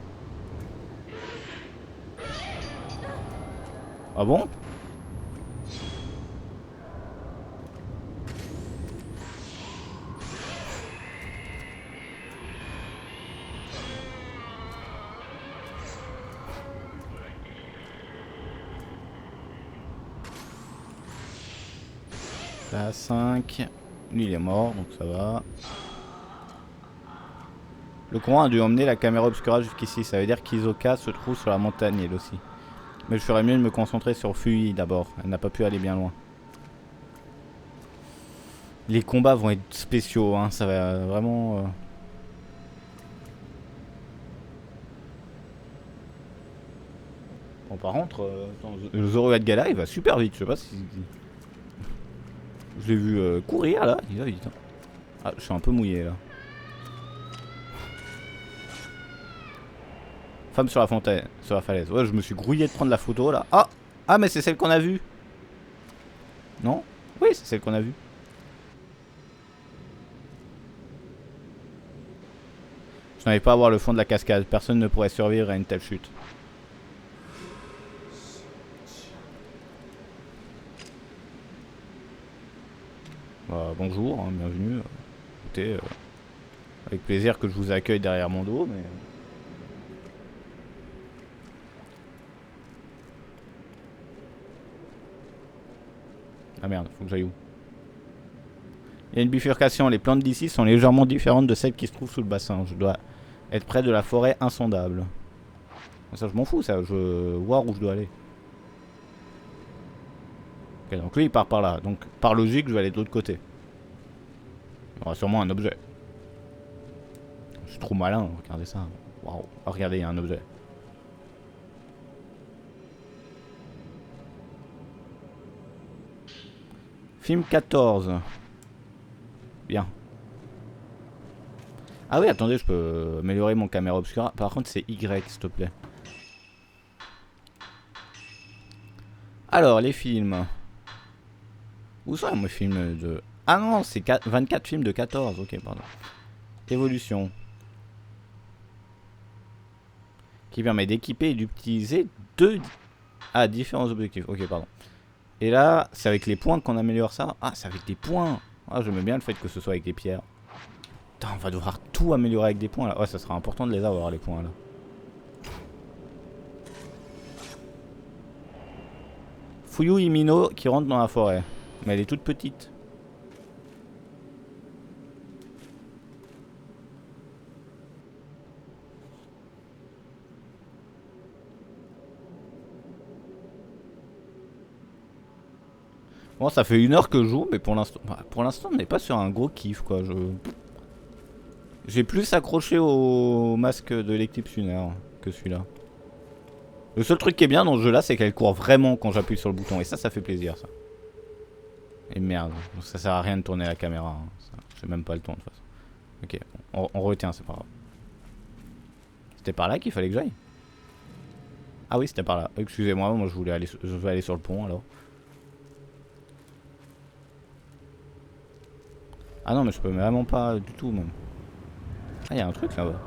Ah bon? Là, 5. Lui, il est mort, donc ça va. Le courant a dû emmener la caméra obscura jusqu'ici. Ça veut dire qu'Isoka se trouve sur la montagne, elle aussi. Mais je ferais mieux de me concentrer sur Fui d'abord. Elle n'a pas pu aller bien loin. Les combats vont être spéciaux, hein. Ça va vraiment... Bon, par contre, le Zoro Gala, il va super vite. Je sais pas si... Je l'ai vu courir là. Il va vite. Hein. Ah, je suis un peu mouillé là. Femme sur la fontaine, sur la falaise. Ouais, je me suis grouillé de prendre la photo là. Ah, ah mais c'est celle qu'on a vue. Non? Oui, c'est celle qu'on a vue. Je n'arrive pas à voir le fond de la cascade. Personne ne pourrait survivre à une telle chute. Bah, bonjour, hein, bienvenue. Écoutez, avec plaisir que je vous accueille derrière mon dos, mais... Ah merde, faut que j'aille où? Il y a une bifurcation, les plantes d'ici sont légèrement différentes de celles qui se trouvent sous le bassin. Je dois être près de la forêt insondable. Ça je m'en fous ça, je veux voir où je dois aller. Ok, donc lui il part par là, donc par logique je vais aller de l'autre côté. Il y aura sûrement un objet. Je suis trop malin, regardez ça. Waouh, oh, regardez, il y a un objet. Film 14. Bien. Ah oui, attendez, je peux améliorer mon caméra obscura. Par contre, c'est Y, s'il te plaît. Alors, les films. Où sont mes films de... Ah non, c'est 24 films de 14. Ok, pardon. Évolution. Qui permet d'équiper et d'utiliser différents objectifs. Ok, pardon. Et là, c'est avec les points qu'on améliore ça. Ah, c'est avec des points. Ah, j'aime bien le fait que ce soit avec des pierres. Putain, on va devoir tout améliorer avec des points là. Ouais, ça sera important de les avoir les points là. Fuyu Himino qui rentre dans la forêt. Mais elle est toute petite. Bon, ça fait 1 heure que je joue, mais pour l'instant, on n'est pas sur un gros kiff quoi. J'ai plus accroché au masque de l'éclipse lunaire que celui-là. Le seul truc qui est bien dans ce jeu là, c'est qu'elle court vraiment quand j'appuie sur le bouton. Et ça fait plaisir ça. Et merde, ça sert à rien de tourner la caméra. Hein. J'ai même pas le temps de toute façon. Ok, on retient, c'est pas grave. C'était par là qu'il fallait que j'aille? Ah oui, c'était par là. Excusez-moi, moi je vais aller sur le pont alors. Ah non, mais je peux vraiment pas du tout même. Ah, il y a un truc là-bas.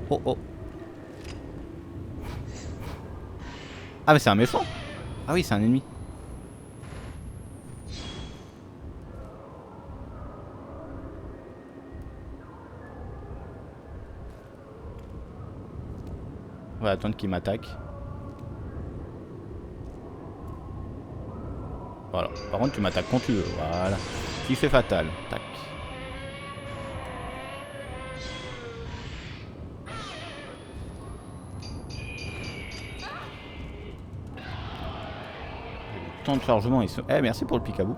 Oh oh. Ah, mais c'est un méchant. Ah oui, c'est un ennemi. On va attendre qu'il m'attaque. Voilà. Par contre, tu m'attaques quand tu veux. Voilà. Qui fait fatal. Tac. Le temps de chargement, ils sont... Eh, merci pour le picabou.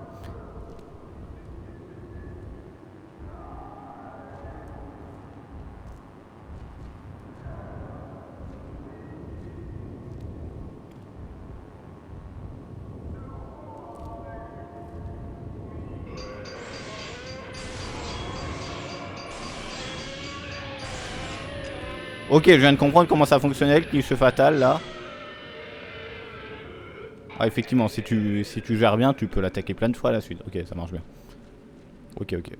Ok, je viens de comprendre comment ça fonctionnait, le cliché fatal là. Ah, effectivement, si tu gères bien, tu peux l'attaquer plein de fois à la suite. Ok, ça marche bien. Ok, ok.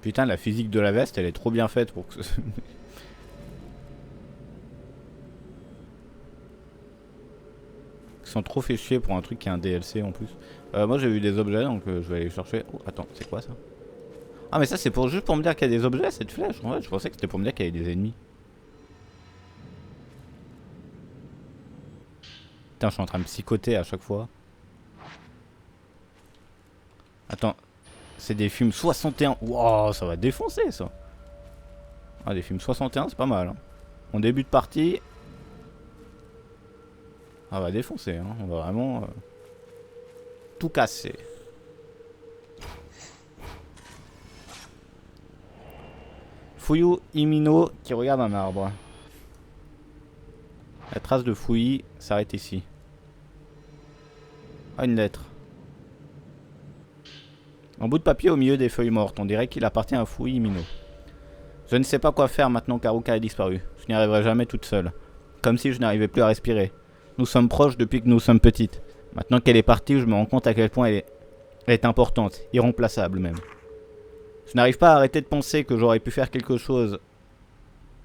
Putain, la physique de la veste, elle est trop bien faite pour que ce... Ils sont trop fait chier pour un truc qui est un DLC en plus. Moi j'ai vu des objets donc je vais aller chercher. Oh, attends, c'est quoi ça? Ah mais ça c'est pour juste pour me dire qu'il y a des objets cette flèche. En fait, je pensais que c'était pour me dire qu'il y avait des ennemis. Putain, je suis en train de psychoter à chaque fois. Attends, c'est des fumes 61. Wow, ça va défoncer ça. Ah, des fumes 61, c'est pas mal. Hein. En début de partie. Ça va défoncer. Hein. On va vraiment tout casser. Fuyu Imino qui regarde un arbre. La trace de Fouillis s'arrête ici. Ah, une lettre. Un bout de papier au milieu des feuilles mortes. On dirait qu'il appartient à Fouillis Imino. Je ne sais pas quoi faire maintenant qu'Haruka a disparu. Je n'y arriverai jamais toute seule. Comme si je n'arrivais plus à respirer. Nous sommes proches depuis que nous sommes petites. Maintenant qu'elle est partie, je me rends compte à quel point elle est importante, irremplaçable même. Je n'arrive pas à arrêter de penser que j'aurais pu faire quelque chose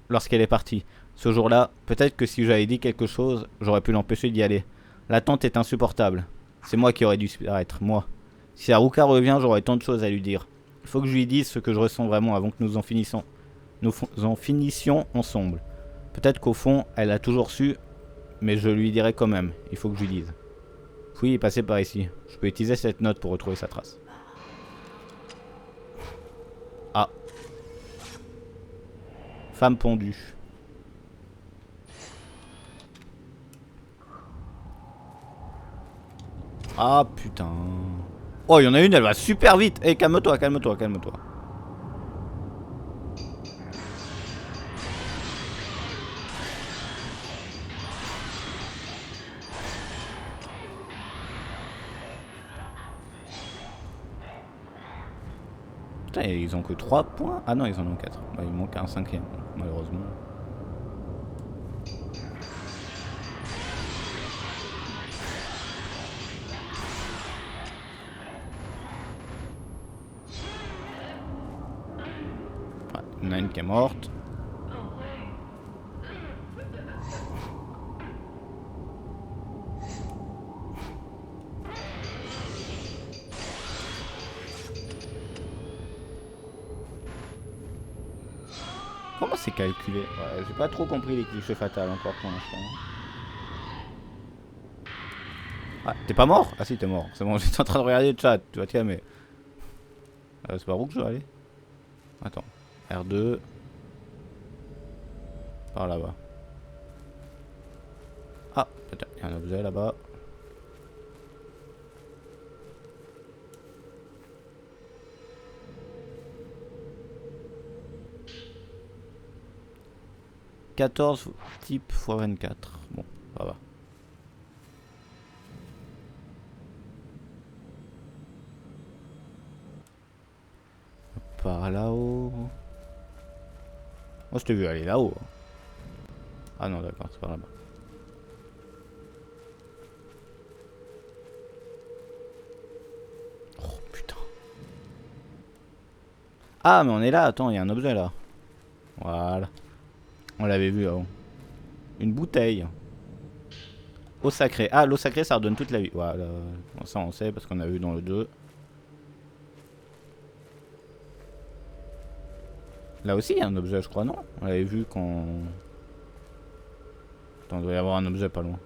lorsqu'elle est partie. Ce jour-là, peut-être que si j'avais dit quelque chose, j'aurais pu l'empêcher d'y aller. L'attente est insupportable. C'est moi qui aurais dû disparaître, moi. Si Haruka revient, j'aurai tant de choses à lui dire. Il faut que je lui dise ce que je ressens vraiment avant que nous en finissions ensemble. Peut-être qu'au fond, elle a toujours su, mais je lui dirai quand même. Il faut que je lui dise. Fouille est passé par ici. Je peux utiliser cette note pour retrouver sa trace. Ah. Femme pendue. Ah putain. Oh, il y en a une, elle va super vite. Eh, calme-toi, calme-toi, calme-toi. Putain, ils ont que 3 points. Ah non, ils en ont 4. Bah, il manque un 5ème, malheureusement. Ouais, il y en a une qui est morte. Comment c'est calculé? Ouais, j'ai pas trop compris les clichés fatals encore pour l'instant. Ah, t'es pas mort? Ah si, t'es mort. C'est bon, j'étais en train de regarder le chat. Tu vas te calmer. C'est par où que je dois aller? Attends. R2. Par là-bas. Ah, putain, il y a un objet là-bas. « 14 type x 24. Bon, ça va. Par là-haut. Moi, je t'ai vu aller là-haut. Ah non, d'accord, c'est par là-bas. Oh putain. Ah, mais on est là, attends, il y a un objet là. Voilà. On l'avait vu avant. Une bouteille. Eau sacrée. Ah, l'eau sacrée, ça redonne toute la vie. Voilà. Bon, ça, on sait parce qu'on a vu dans le 2. Là aussi, il y a un objet, je crois, non? On l'avait vu quand... Attends, il doit y avoir un objet pas loin.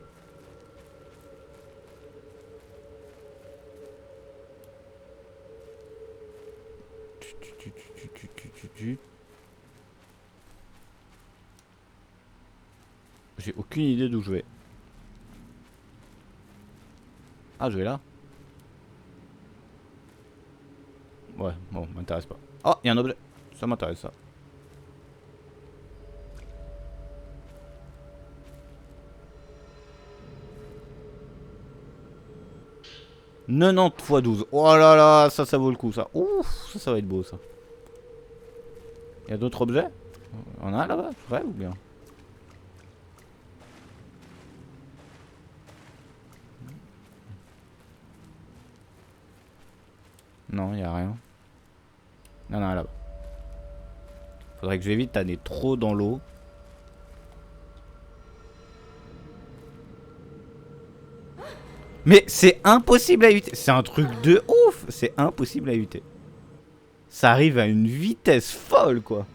J'ai aucune idée d'où je vais. Ah, je vais là. Ouais, bon, m'intéresse pas. Oh, il y a un objet. Ça m'intéresse, ça. « 90 x 12. Oh là là, ça vaut le coup, ça. Ouf, ça va être beau, ça. Il y a d'autres objets? On a là-bas, vrai ou bien? Non, il n'y a rien. Non, non, là-bas. Faudrait que j'évite d'aller trop dans l'eau. Mais c'est impossible à éviter. C'est un truc de ouf. C'est impossible à éviter. Ça arrive à une vitesse folle, quoi.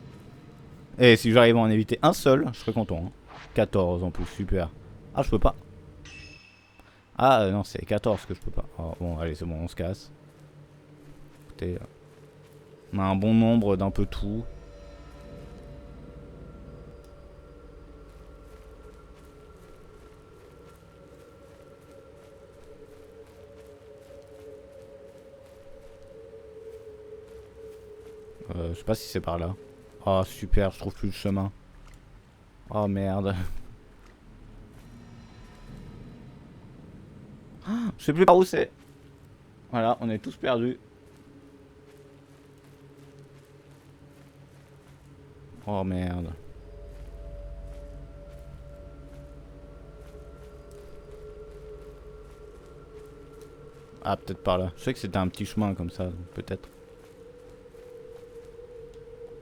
Et si j'arrive à en éviter un seul, je serais content. Hein. 14 en plus, super. Ah, je peux pas. Ah, non, c'est 14 que je peux pas. Oh, bon, allez, c'est bon, on se casse. Écoutez, on a un bon nombre d'un peu tout. Je sais pas si c'est par là. Oh, super, je trouve plus le chemin. Oh, merde. Je sais plus par où c'est. Voilà, on est tous perdus. Oh merde. Ah, peut-être par là. Je sais que c'était un petit chemin comme ça, peut-être.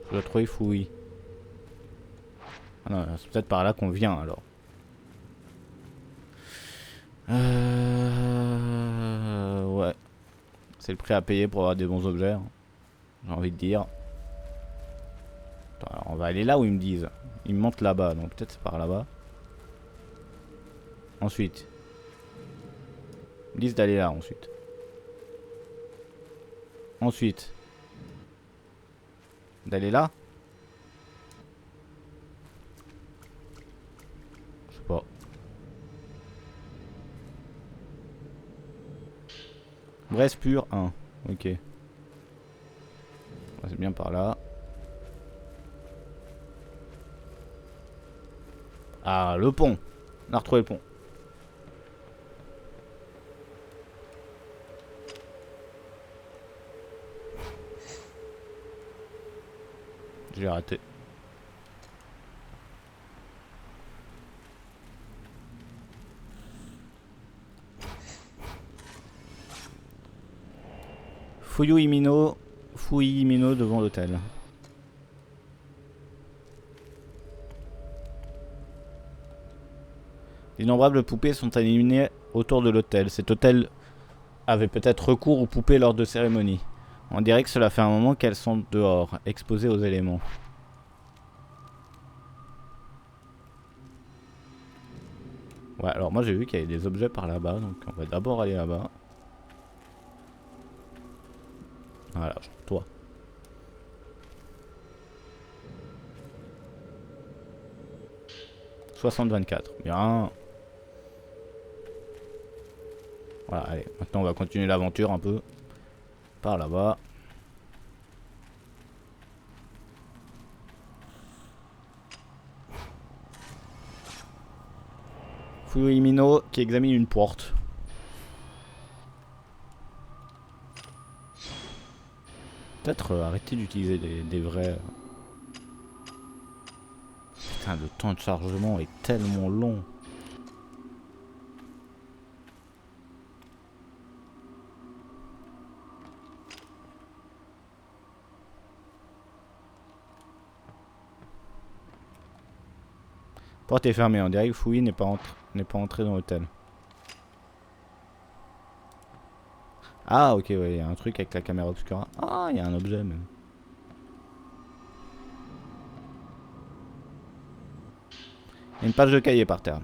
Je dois trouver fouille. Ah non, c'est peut-être par là qu'on vient alors. Ouais. C'est le prix à payer pour avoir des bons objets. Hein. J'ai envie de dire. Attends, alors on va aller là où ils me disent. Ils me montent là-bas, donc peut-être c'est par là-bas. Ensuite. Ils me disent d'aller là ensuite. Ensuite. D'aller là. Je sais pas. Bresse pur 1. Ok. Ouais, c'est bien par là. Ah, le pont. On a retrouvé le pont. J'ai raté. Fuyuhimino devant l'hôtel. D'innombrables poupées sont alignées autour de l'hôtel. Cet hôtel avait peut-être recours aux poupées lors de cérémonies. On dirait que cela fait un moment qu'elles sont dehors, exposées aux éléments. Ouais, alors moi j'ai vu qu'il y avait des objets par là-bas, donc on va d'abord aller là-bas. Voilà, toi. « 60-24, bien. Voilà, allez, maintenant on va continuer l'aventure un peu. Par là-bas. Fuyuhimino qui examine une porte. Peut-être arrêter d'utiliser des vrais... Putain, le temps de chargement est tellement long. Porte est fermée, on dirait que Fouille n'est pas entré dans l'hôtel. Ah ok, ouais, il y a un truc avec la caméra obscura. Ah, il y a un objet même. Il y a une page de cahier par terre.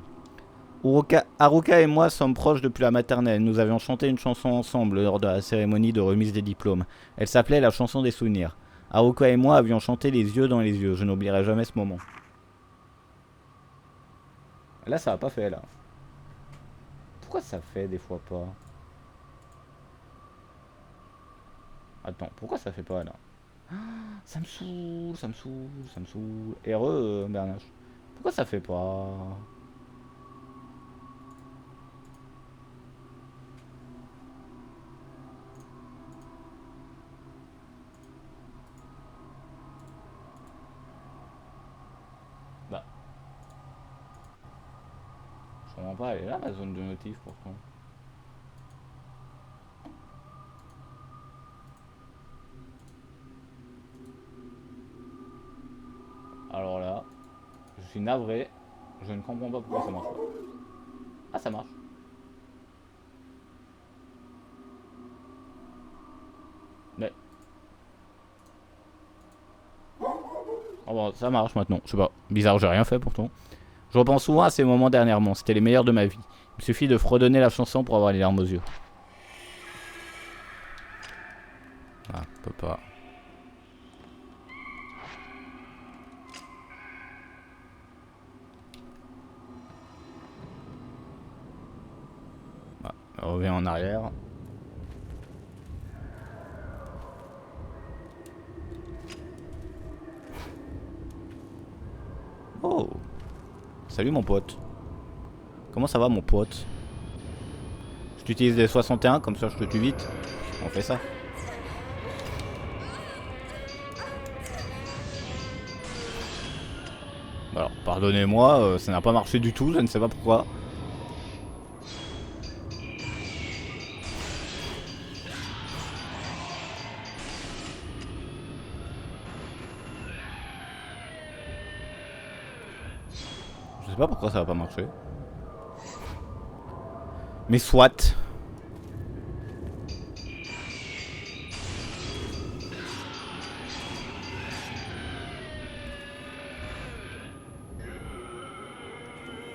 Haruka et moi sommes proches depuis la maternelle. Nous avions chanté une chanson ensemble lors de la cérémonie de remise des diplômes. Elle s'appelait la chanson des souvenirs. Haruka et moi avions chanté les yeux dans les yeux. Je n'oublierai jamais ce moment. Là, ça a pas fait, là. Pourquoi ça fait des fois pas? Attends, pourquoi ça fait pas, là? Ça me saoule, ça me saoule, ça me saoule. Heureux, Bernache. Pourquoi ça fait pas? Bah. Je comprends pas, elle est là, ma zone de notif, pourtant. Alors là, je suis navré. Je ne comprends pas pourquoi ça marche pas. Ah, ça marche. Mais... bon, ça marche maintenant. Je sais pas. Bizarre, j'ai rien fait pourtant. Je repense souvent à ces moments dernièrement. C'était les meilleurs de ma vie. Il me suffit de fredonner la chanson pour avoir les larmes aux yeux. Ah, on peut pas. Ah, on revient en arrière. Oh! Salut mon pote. Comment ça va mon pote? Je t'utilise des 61, comme ça je te tue vite. On fait ça. Alors, pardonnez-moi, ça n'a pas marché du tout, je ne sais pas pourquoi. Je sais pas pourquoi ça va pas marcher. Mais soit.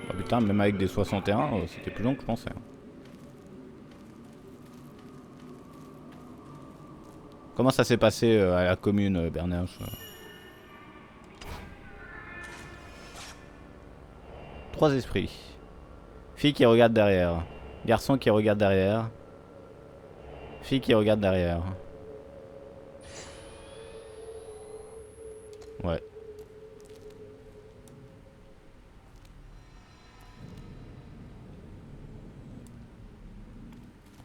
Oh putain, même avec des 61, c'était plus long que je pensais. Comment ça s'est passé à la commune, Bernache? Trois esprits. Fille qui regarde derrière. Garçon qui regarde derrière. Fille qui regarde derrière. Ouais.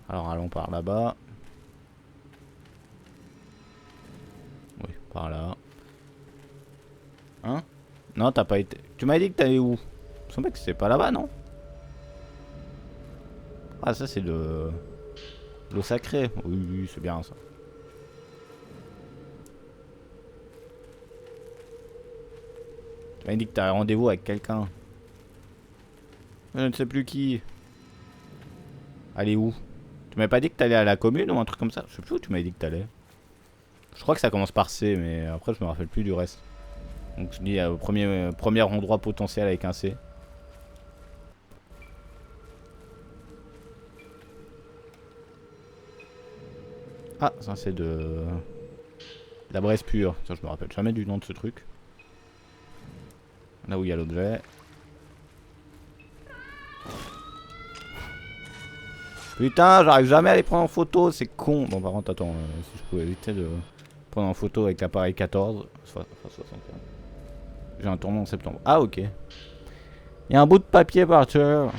Alors allons par là-bas. Oui, par là. Hein? Non, t'as pas été... Tu m'as dit que t'allais où? Il me semblait que c'est pas là-bas, non? Ah, ça c'est le... L'eau sacrée. Oui, oui, c'est bien ça. Tu m'as dit que t'as rendez-vous avec quelqu'un. Je ne sais plus qui. Allez où? Tu m'avais pas dit que t'allais à la commune ou un truc comme ça? Je sais plus où tu m'avais dit que t'allais. Je crois que ça commence par C, mais après je me rappelle plus du reste. Donc je dis au premier endroit potentiel avec un C. Ah, ça c'est de... La braise pure. Ça je me rappelle jamais du nom de ce truc. Là où il y a l'objet. Putain, j'arrive jamais à les prendre en photo, c'est con. Bon par contre attends, si je pouvais éviter de prendre en photo avec l'appareil 14. Enfin 61. J'ai un tournoi en septembre. Ah ok. Il y a un bout de papier par terre.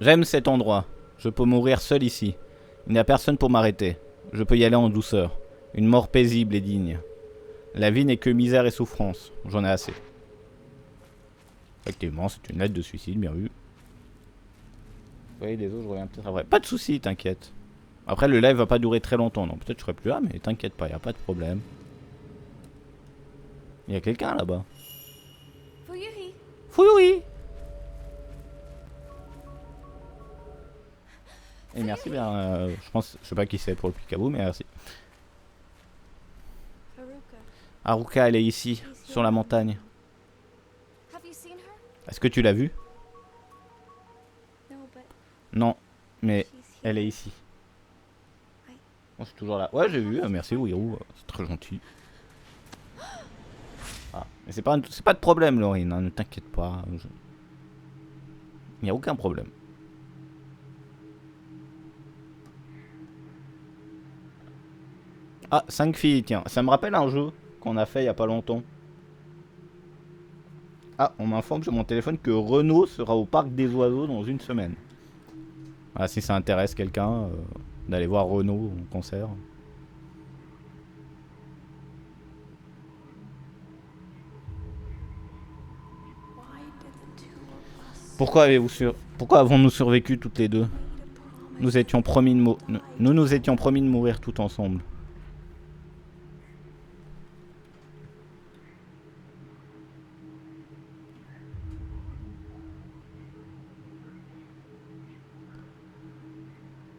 J'aime cet endroit. Je peux mourir seul ici. Il n'y a personne pour m'arrêter. Je peux y aller en douceur. Une mort paisible et digne. La vie n'est que misère et souffrance. J'en ai assez. Effectivement, c'est une lettre de suicide, bien vu. Vous voyez les autres, je reviens peut-être après. Pas de soucis, t'inquiète. Après, le live va pas durer très longtemps. Non, peut-être je serai plus là, mais t'inquiète pas, y a pas de problème. Il y a quelqu'un là-bas. Fuyuhi. Fuyui. Et merci bien. Je sais pas qui c'est pour le picabou, mais merci. Haruka. Haruka, elle est ici, sur la montagne. Have you seen her? Est-ce que tu l'as vue? No, but Non, mais she's here. elle est ici. Moi, je suis toujours là. Ouais, j'ai vu. Merci, Wirou. C'est très gentil. Ah, mais c'est pas de problème, Laurine. Hein, ne t'inquiète pas. Il n'y a aucun problème. Ah, 5 filles, tiens. Ça me rappelle un jeu qu'on a fait il y a pas longtemps. Ah, on m'informe sur mon téléphone que Renault sera au parc des oiseaux dans une semaine. Ah, si ça intéresse quelqu'un d'aller voir Renault en concert. Why did the two of us Pourquoi avons-nous survécu toutes les deux? made a promise? Nous étions promis de nous étions promis de mourir tout ensemble.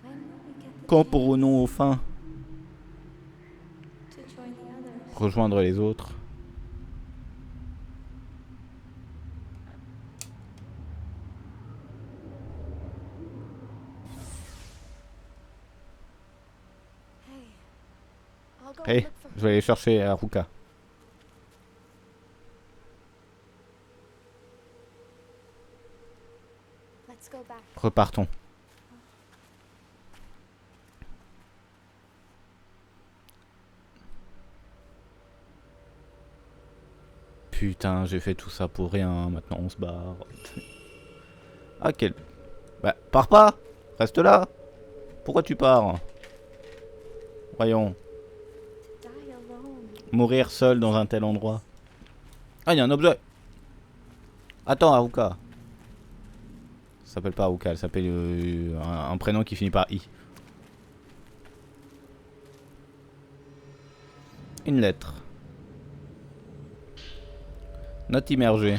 When will we get the Quand chance pourrons-nous enfin to join the others? rejoindre les autres? go Hey, look for je vais aller chercher Haruka. Let's go back. Repartons. Putain, j'ai fait tout ça pour rien. Maintenant, on se barre. Ah, quel... Bah, pars pas. Reste là. Pourquoi tu pars? Voyons. Die alone. Mourir seul dans un tel endroit. Ah, il y a un objet. Attends, Haruka. Ça s'appelle pas Haruka, elle s'appelle un prénom qui finit par I. Une lettre. Note immergée.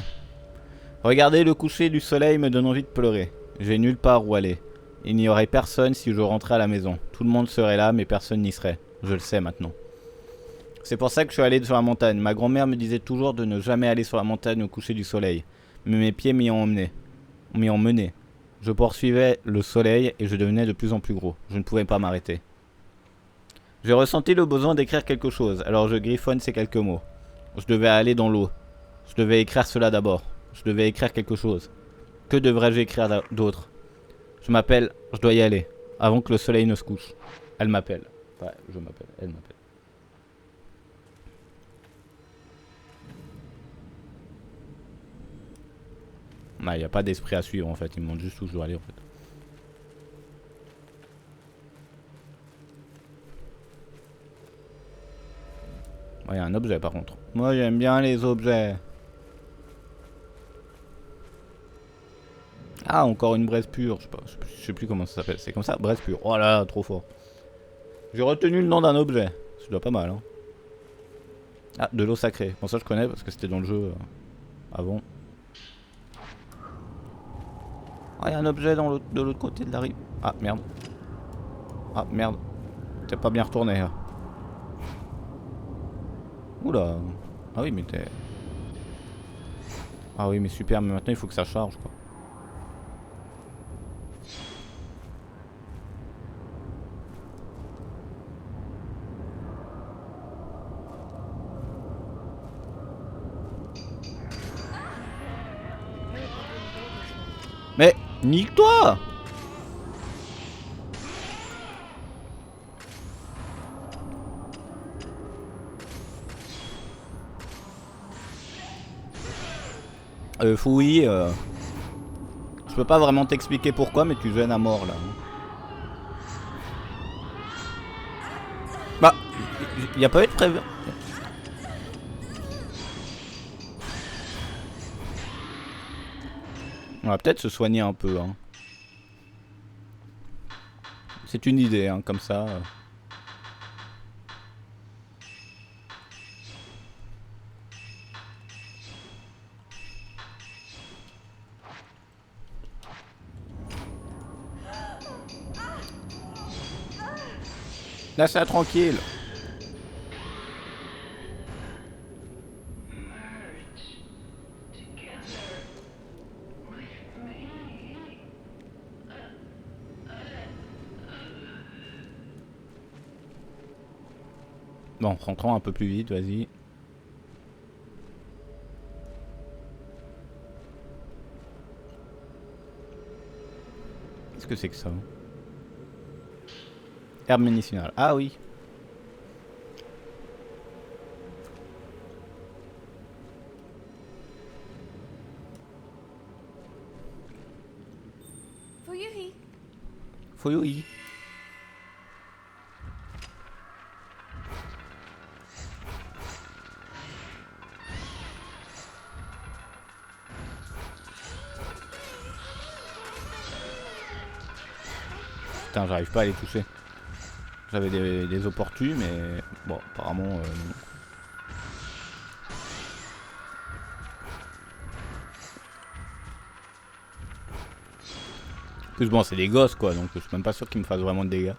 Regardez le coucher du soleil me donne envie de pleurer. J'ai nulle part où aller. Il n'y aurait personne si je rentrais à la maison. Tout le monde serait là, mais personne n'y serait. Je le sais maintenant. C'est pour ça que je suis allé sur la montagne. Ma grand-mère me disait toujours de ne jamais aller sur la montagne au coucher du soleil. Mais mes pieds m'y ont emmené. M'y ont mené. Je poursuivais le soleil et je devenais de plus en plus gros. Je ne pouvais pas m'arrêter. J'ai ressenti le besoin d'écrire quelque chose, alors je griffonne ces quelques mots. Je devais aller dans l'eau. Je devais écrire cela d'abord. Je devais écrire quelque chose. Que devrais-je écrire d'autre? Je m'appelle, je dois y aller, avant que le soleil ne se couche. Elle m'appelle. Enfin, je m'appelle, elle m'appelle. Il n'y a pas d'esprit à suivre en fait, il me montre juste où je dois aller en fait. Il y a un objet par contre. Moi j'aime bien les objets. Ah, encore une braise pure. Je sais plus comment ça s'appelle. C'est comme ça, braise pure. Oh là là, trop fort. J'ai retenu le nom d'un objet. Ça doit pas mal, hein. Ah, de l'eau sacrée. Bon, ça je connais parce que c'était dans le jeu avant. Ah, il y a un objet de l'autre côté de la rive. Ah, merde. Ah, merde. T'es pas bien retourné, là. Oula. Ah oui, mais t'es... Ah oui, mais super, mais maintenant il faut que ça charge, quoi. Mais nique-toi! Fouille, je peux pas vraiment t'expliquer pourquoi, mais tu gênes à mort là. Bah, y a pas eu de prévu. On va peut-être se soigner un peu, hein. C'est une idée, hein, comme ça. Laisse-la tranquille. Bon, rentrons un peu plus vite, vas-y. Qu'est-ce que c'est que ça? Herbe médicinale. Ah oui. Fuyuhi. Fouille. Putain, j'arrive pas à les toucher. J'avais des opportuns, mais bon, apparemment, non. En plus, bon, c'est des gosses quoi, donc je suis même pas sûr qu'ils me fassent vraiment de dégâts.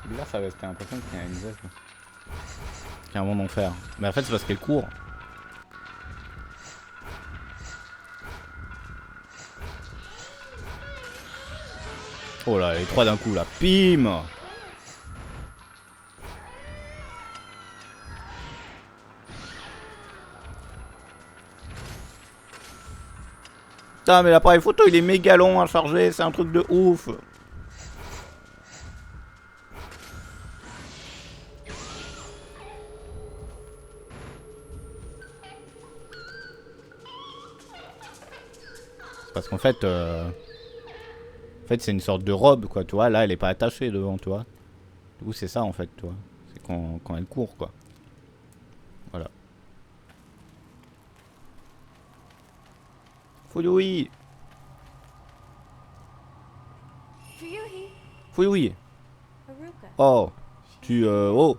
C'est bizarre, ça avait l'impression qu'il y a une zeste. Qu'il y a un moment d'enfer. Mais en fait, c'est parce qu'elle court. Oh là, les 3 d'un coup là. Pim. Putain, mais l'appareil photo il est méga long à charger, c'est un truc de ouf. Parce qu'en fait, c'est une sorte de robe, quoi, tu vois. Là, elle est pas attachée devant, tu vois. Du coup, c'est ça, en fait, tu vois. C'est quand elle court, quoi. Voilà. Fouilloui. Fuyuhi, Fouilloui. Haruka. Oh. Oh.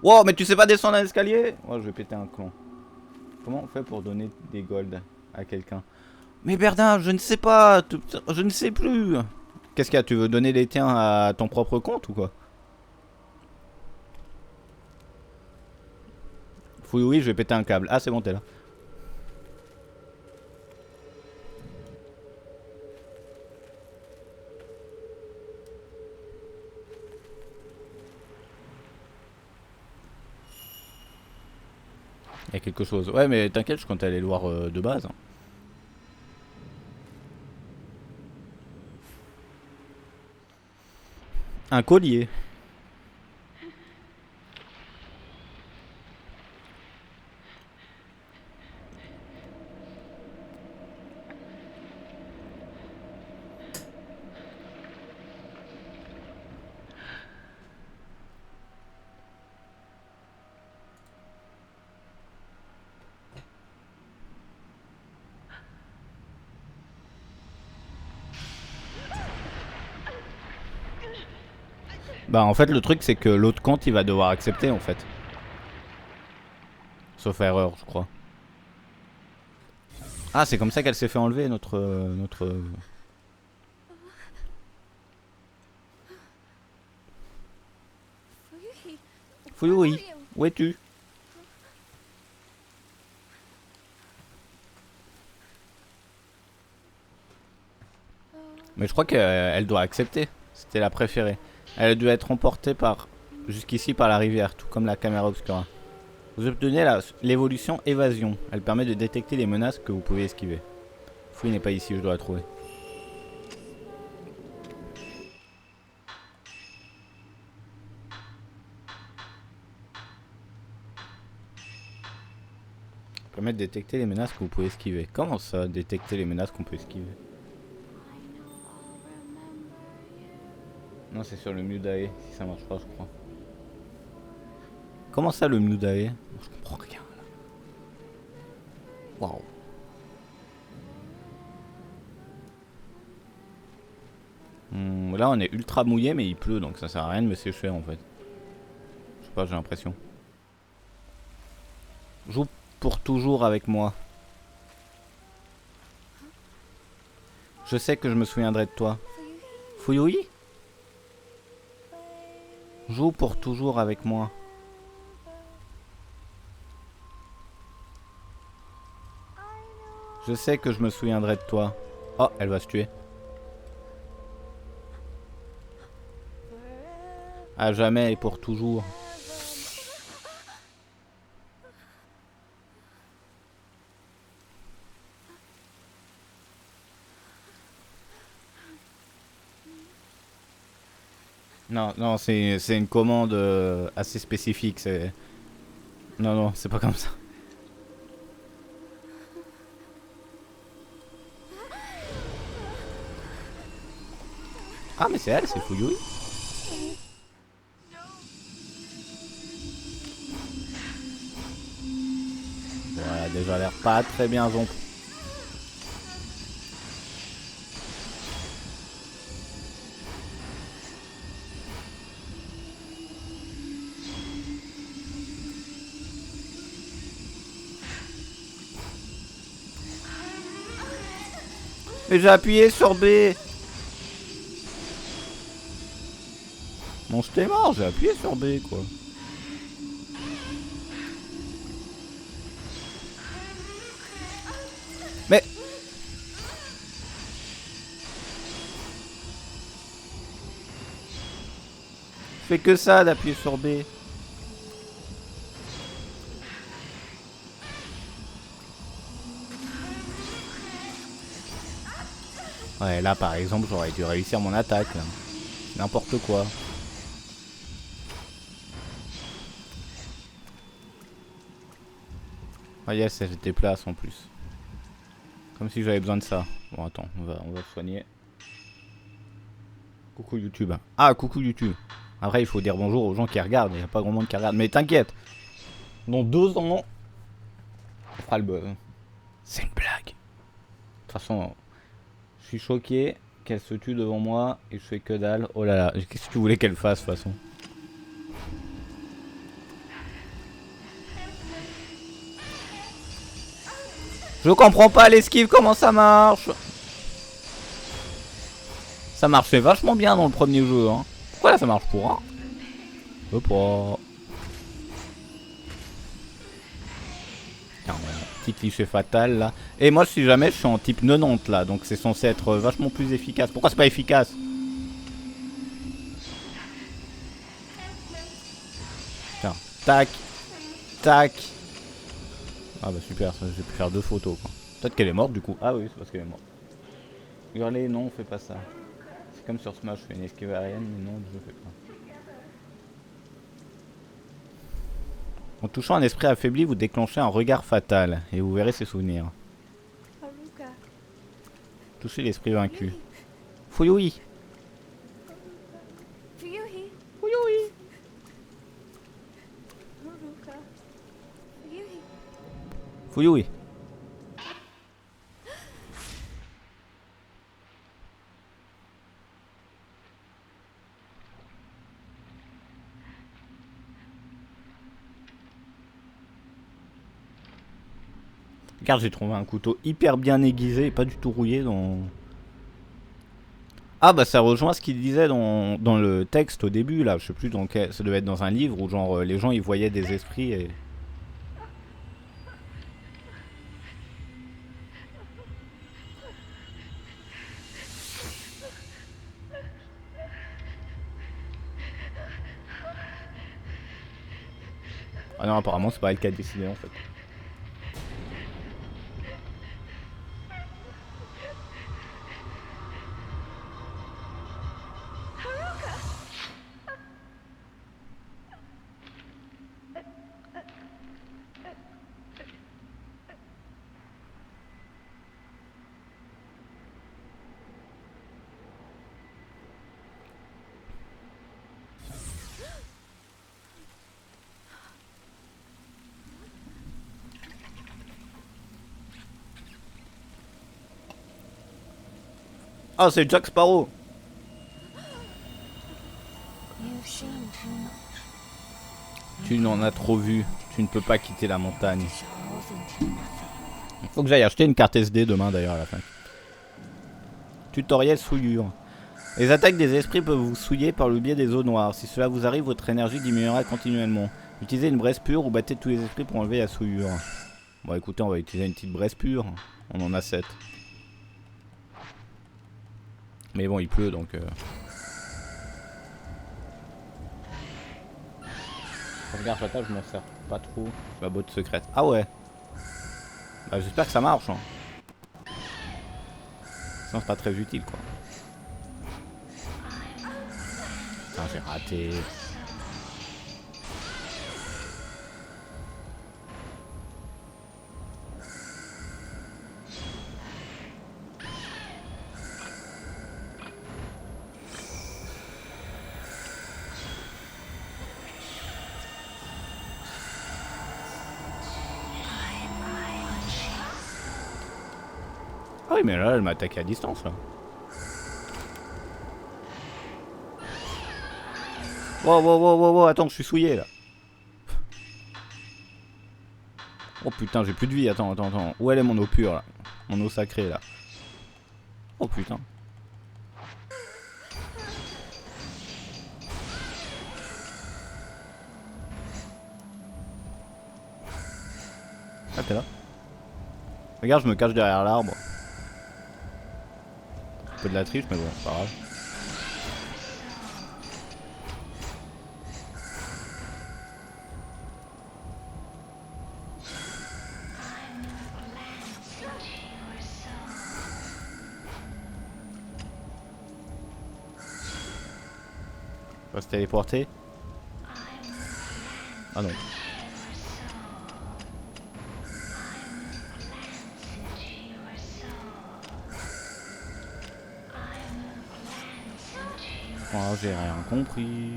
Wow, mais tu sais pas descendre un escalier? Oh, je vais péter un clon. Comment on fait pour donner des golds à quelqu'un? Mais Berdin, je ne sais pas. Je ne sais plus. Qu'est-ce qu'il y a? Tu veux donner les tiens à ton propre compte ou quoi? Oui, je vais péter un câble. Ah, c'est bon, t'es là. Il y a quelque chose. Ouais, mais t'inquiète, je comptais aller le voir de base. Un collier. Bah en fait le truc c'est que l'autre compte il va devoir accepter en fait. Sauf erreur je crois. Ah c'est comme ça qu'elle s'est fait enlever notre... Fuyuhi, Fouilloui, où es-tu? Mais je crois qu'elle doit accepter. C'était la préférée. Elle a dû être emportée par jusqu'ici par la rivière, tout comme la caméra obscura. Vous obtenez l'évolution évasion. Elle permet de détecter les menaces que vous pouvez esquiver. Fouille n'est pas ici, je dois la trouver. Permet de détecter les menaces que vous pouvez esquiver. Comment ça, détecter les menaces qu'on peut esquiver? Non, c'est sur le Mudae, si ça marche pas, je crois. Comment ça, le Mudae? Je comprends rien, là. Waouh. Là, on est ultra mouillé, mais il pleut, donc ça sert à rien de me sécher, en fait. Je sais pas, j'ai l'impression. Joue pour toujours avec moi. Je sais que je me souviendrai de toi. Fuyui? Joue pour toujours avec moi. Je sais que je me souviendrai de toi. Oh, elle va se tuer. À jamais et pour toujours. Non, non, c'est une commande assez spécifique. C'est... Non, non, c'est pas comme ça. Ah, mais c'est elle, c'est Fuyui. Voilà, déjà l'air pas très bien zonk. Mais j'ai appuyé sur B. Bon, j'étais mort, j'ai appuyé sur B, quoi. Je fais que ça d'appuyer sur B. Ouais, là par exemple, j'aurais dû réussir mon attaque. N'importe quoi. Ah yes, elle se déplace en plus. Comme si j'avais besoin de ça. Bon attends, on va soigner. Coucou YouTube. Ah coucou YouTube. Après il faut dire bonjour aux gens qui regardent. Il n'y a pas grand monde qui regarde. Mais t'inquiète. Dans 2 ans, on fera le buzz. C'est une blague. De toute façon, je suis choqué qu'elle se tue devant moi et je fais que dalle. Oh là là, qu'est-ce que tu voulais qu'elle fasse de toute façon? Je comprends pas l'esquive, comment ça marche? Ça marchait vachement bien dans le premier jeu, hein. Pourquoi là ça marche pour un? Je sais pas. Tiens, petit cliché fatal là. Et moi si jamais je suis en type 90 là, donc c'est censé être vachement plus efficace. Pourquoi c'est pas efficace? Tiens, tac, tac. Ah bah super, ça j'ai pu faire 2 photos quoi. Peut-être qu'elle est morte du coup. Ah oui, c'est parce qu'elle est morte. Hurler, non, on fait pas ça. C'est comme sur Smash, je fais une esquive aérienne, mais non, je fais pas. En touchant un esprit affaibli, vous déclenchez un regard fatal et vous verrez ses souvenirs. Haruka. Touchez l'esprit vaincu. Fuyui. Fuyuhi. Fuyui. Haruka. Fuyuhi. Fuyui. Regarde, j'ai trouvé un couteau hyper bien aiguisé et pas du tout rouillé dans... Ah bah ça rejoint ce qu'il disait dans le texte au début là, je sais plus dans quel... Ça devait être dans un livre où genre les gens ils voyaient des esprits et... Ah non apparemment c'est pas elle qui a décidé en fait. Ah c'est Jack Sparrow. You've seen too much. Tu n'en as trop vu, tu ne peux pas quitter la montagne. Dissolve into nothing. Il faut que j'aille acheter une carte SD demain d'ailleurs à la fin. Tutoriel souillure. Les attaques des esprits peuvent vous souiller par le biais des eaux noires. Si cela vous arrive, votre énergie diminuera continuellement. Utilisez une braise pure ou battez tous les esprits pour enlever la souillure. Bon écoutez, on va utiliser une petite braise pure. On en a 7. Mais bon, il pleut donc... Regarde fatal, je m'en sers pas trop. C'est ma botte secrète. Ah ouais. Bah j'espère que ça marche. Hein. Sinon c'est pas très utile quoi. Putain j'ai raté. Ah oui mais là elle m'a attaqué à distance là. Wow, attends je suis souillé là. Oh putain j'ai plus de vie, attends. Où elle est mon eau pure là? Mon eau sacrée là. Oh putain. Ah t'es là? Regarde je me cache derrière l'arbre. Un peu de la triche mais bon c'est pas grave. On va se téléporter. Ah non. Oh, j'ai rien compris.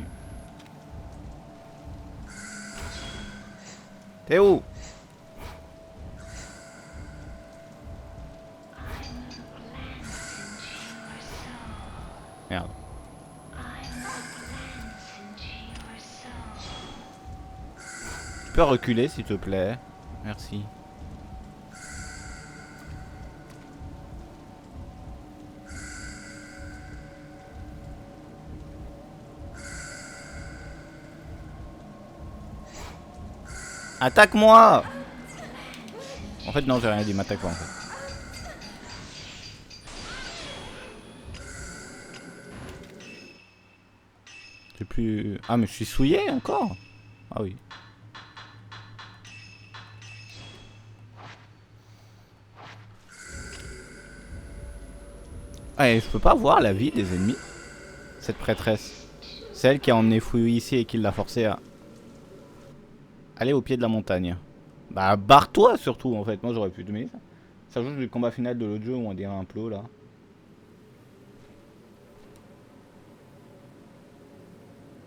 T'es où? Merde. Tu peux reculer s'il te plaît? Merci. Attaque-moi! En fait non, j'ai rien dit, m'attaque pas en fait. J'ai plus... Ah mais je suis souillé encore? Ah oui. Ah et je peux pas voir la vie des ennemis? Cette prêtresse. C'est elle qui a emmené Fouille ici et qui l'a forcé à... aller au pied de la montagne. Bah barre-toi surtout en fait, moi j'aurais pu te mettre ça. Ça joue du combat final de l'autre jeu où on dirait un plot là.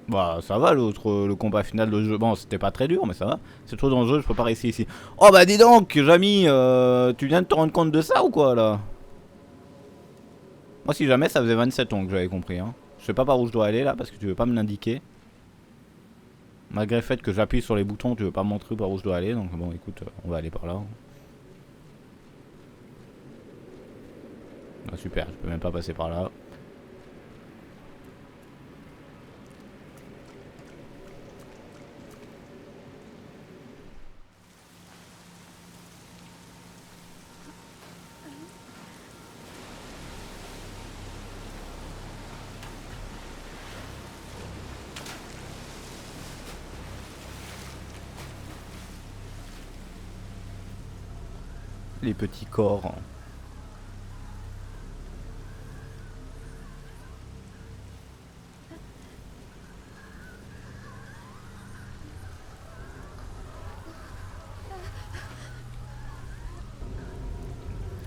Bah ça va l'autre, le combat final de l'autre jeu. Bon c'était pas très dur mais ça va. C'est trop dans le jeu, je peux pas rester ici. Oh bah dis donc Jamy, tu viens de te rendre compte de ça ou quoi là? Moi si jamais ça faisait 27 ans que j'avais compris hein. Je sais pas par où je dois aller là parce que tu veux pas me l'indiquer. Malgré le fait que j'appuie sur les boutons, tu veux pas me montrer par où je dois aller. Donc bon écoute, on va aller par là. Ah, super, je peux même pas passer par là. Les petits corps.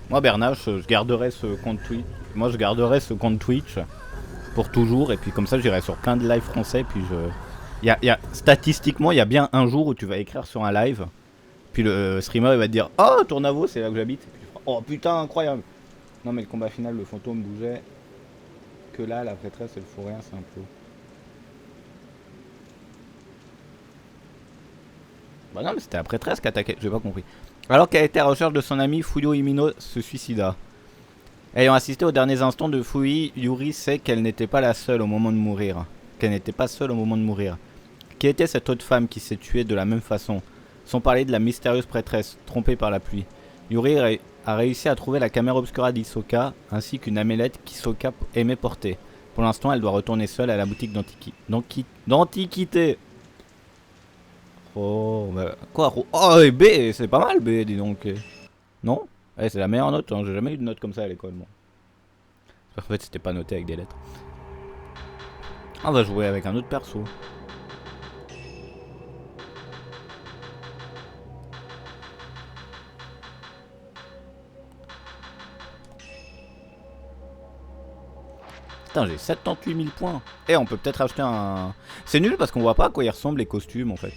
Moi Bernache, je garderai ce compte Twitch. Moi je garderai ce compte Twitch pour toujours et puis comme ça j'irai sur plein de lives français puis statistiquement il y a bien un jour où tu vas écrire sur un live puis le streamer il va te dire oh Tournavo c'est là que j'habite oh putain incroyable. Non mais le combat final le fantôme bougeait que là la prêtresse elle fout rien c'est un peu. Bah non mais c'était la prêtresse qui attaquait, j'ai pas compris. Alors qu'elle était à la recherche de son ami Fuyo Himino se suicida. Ayant assisté aux derniers instants de Fui, Yuri sait qu'elle n'était pas la seule au moment de mourir. Qu'elle n'était pas seule au moment de mourir. Qui était cette autre femme qui s'est tuée de la même façon? Sans parler de la mystérieuse prêtresse, trompée par la pluie. Yuri a réussi à trouver la caméra obscura d'Hisoka, ainsi qu'une amulette qu'Hisoka aimait porter. Pour l'instant, elle doit retourner seule à la boutique d'antiquité. Oh, bah, quoi? Oh, et B, c'est pas mal B, dis donc. Non? Eh, c'est la meilleure note, hein. J'ai jamais eu de note comme ça à l'école, moi. En fait, c'était pas noté avec des lettres. On va jouer avec un autre perso. Putain, j'ai 78 000 points. Et on peut peut-être acheter un... C'est nul parce qu'on voit pas à quoi ils ressemblent les costumes, en fait.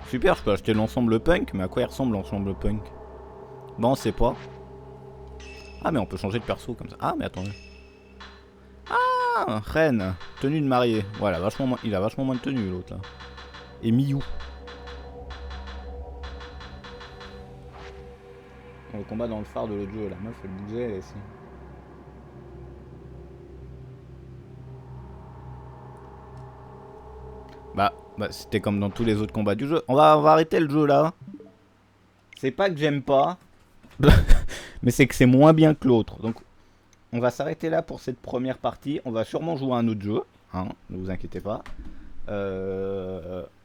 Super, je peux acheter l'ensemble punk, mais à quoi il ressemble l'ensemble punk? Bon, on sait pas. Ah, mais on peut changer de perso comme ça. Ah, mais attendez. Ah, reine, tenue de mariée. Voilà, vachement il a vachement moins de tenue, l'autre, là. Et Miyu. Le combat dans le phare de l'autre jeu, la meuf, elle bougeait, ici. Bah, c'était comme dans tous les autres combats du jeu. On va arrêter le jeu là. C'est pas que j'aime pas, mais c'est que c'est moins bien que l'autre. Donc, on va s'arrêter là pour cette première partie. On va sûrement jouer à un autre jeu, hein, ne vous inquiétez pas.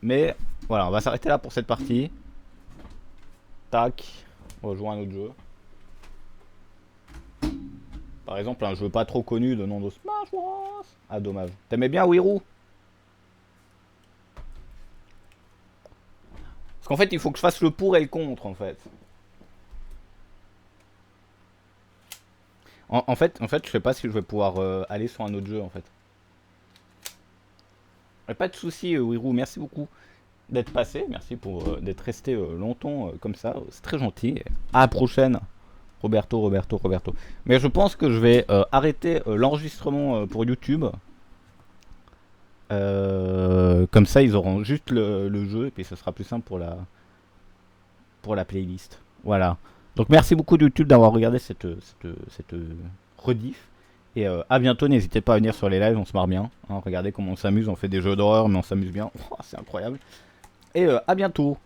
Mais voilà, on va s'arrêter là pour cette partie. Tac, on va jouer à un autre jeu. Par exemple, un jeu pas trop connu de nom de Smash Bros. Ah, dommage. T'aimais bien Wiru? Parce qu'en fait, il faut que je fasse le pour et le contre, en fait. En fait, je sais pas si je vais pouvoir aller sur un autre jeu, en fait. Pas de soucis, Wirou, merci beaucoup d'être passé. Merci pour d'être resté longtemps comme ça. C'est très gentil. À la prochaine. Roberto. Mais je pense que je vais arrêter l'enregistrement pour YouTube. Comme ça, ils auront juste le jeu et puis ce sera plus simple pour la playlist. Voilà. Donc merci beaucoup YouTube d'avoir regardé cette rediff. Et à bientôt, n'hésitez pas à venir sur les lives, on se marre bien. Hein, regardez comment on s'amuse, on fait des jeux d'horreur mais on s'amuse bien. Oh, c'est incroyable. Et à bientôt.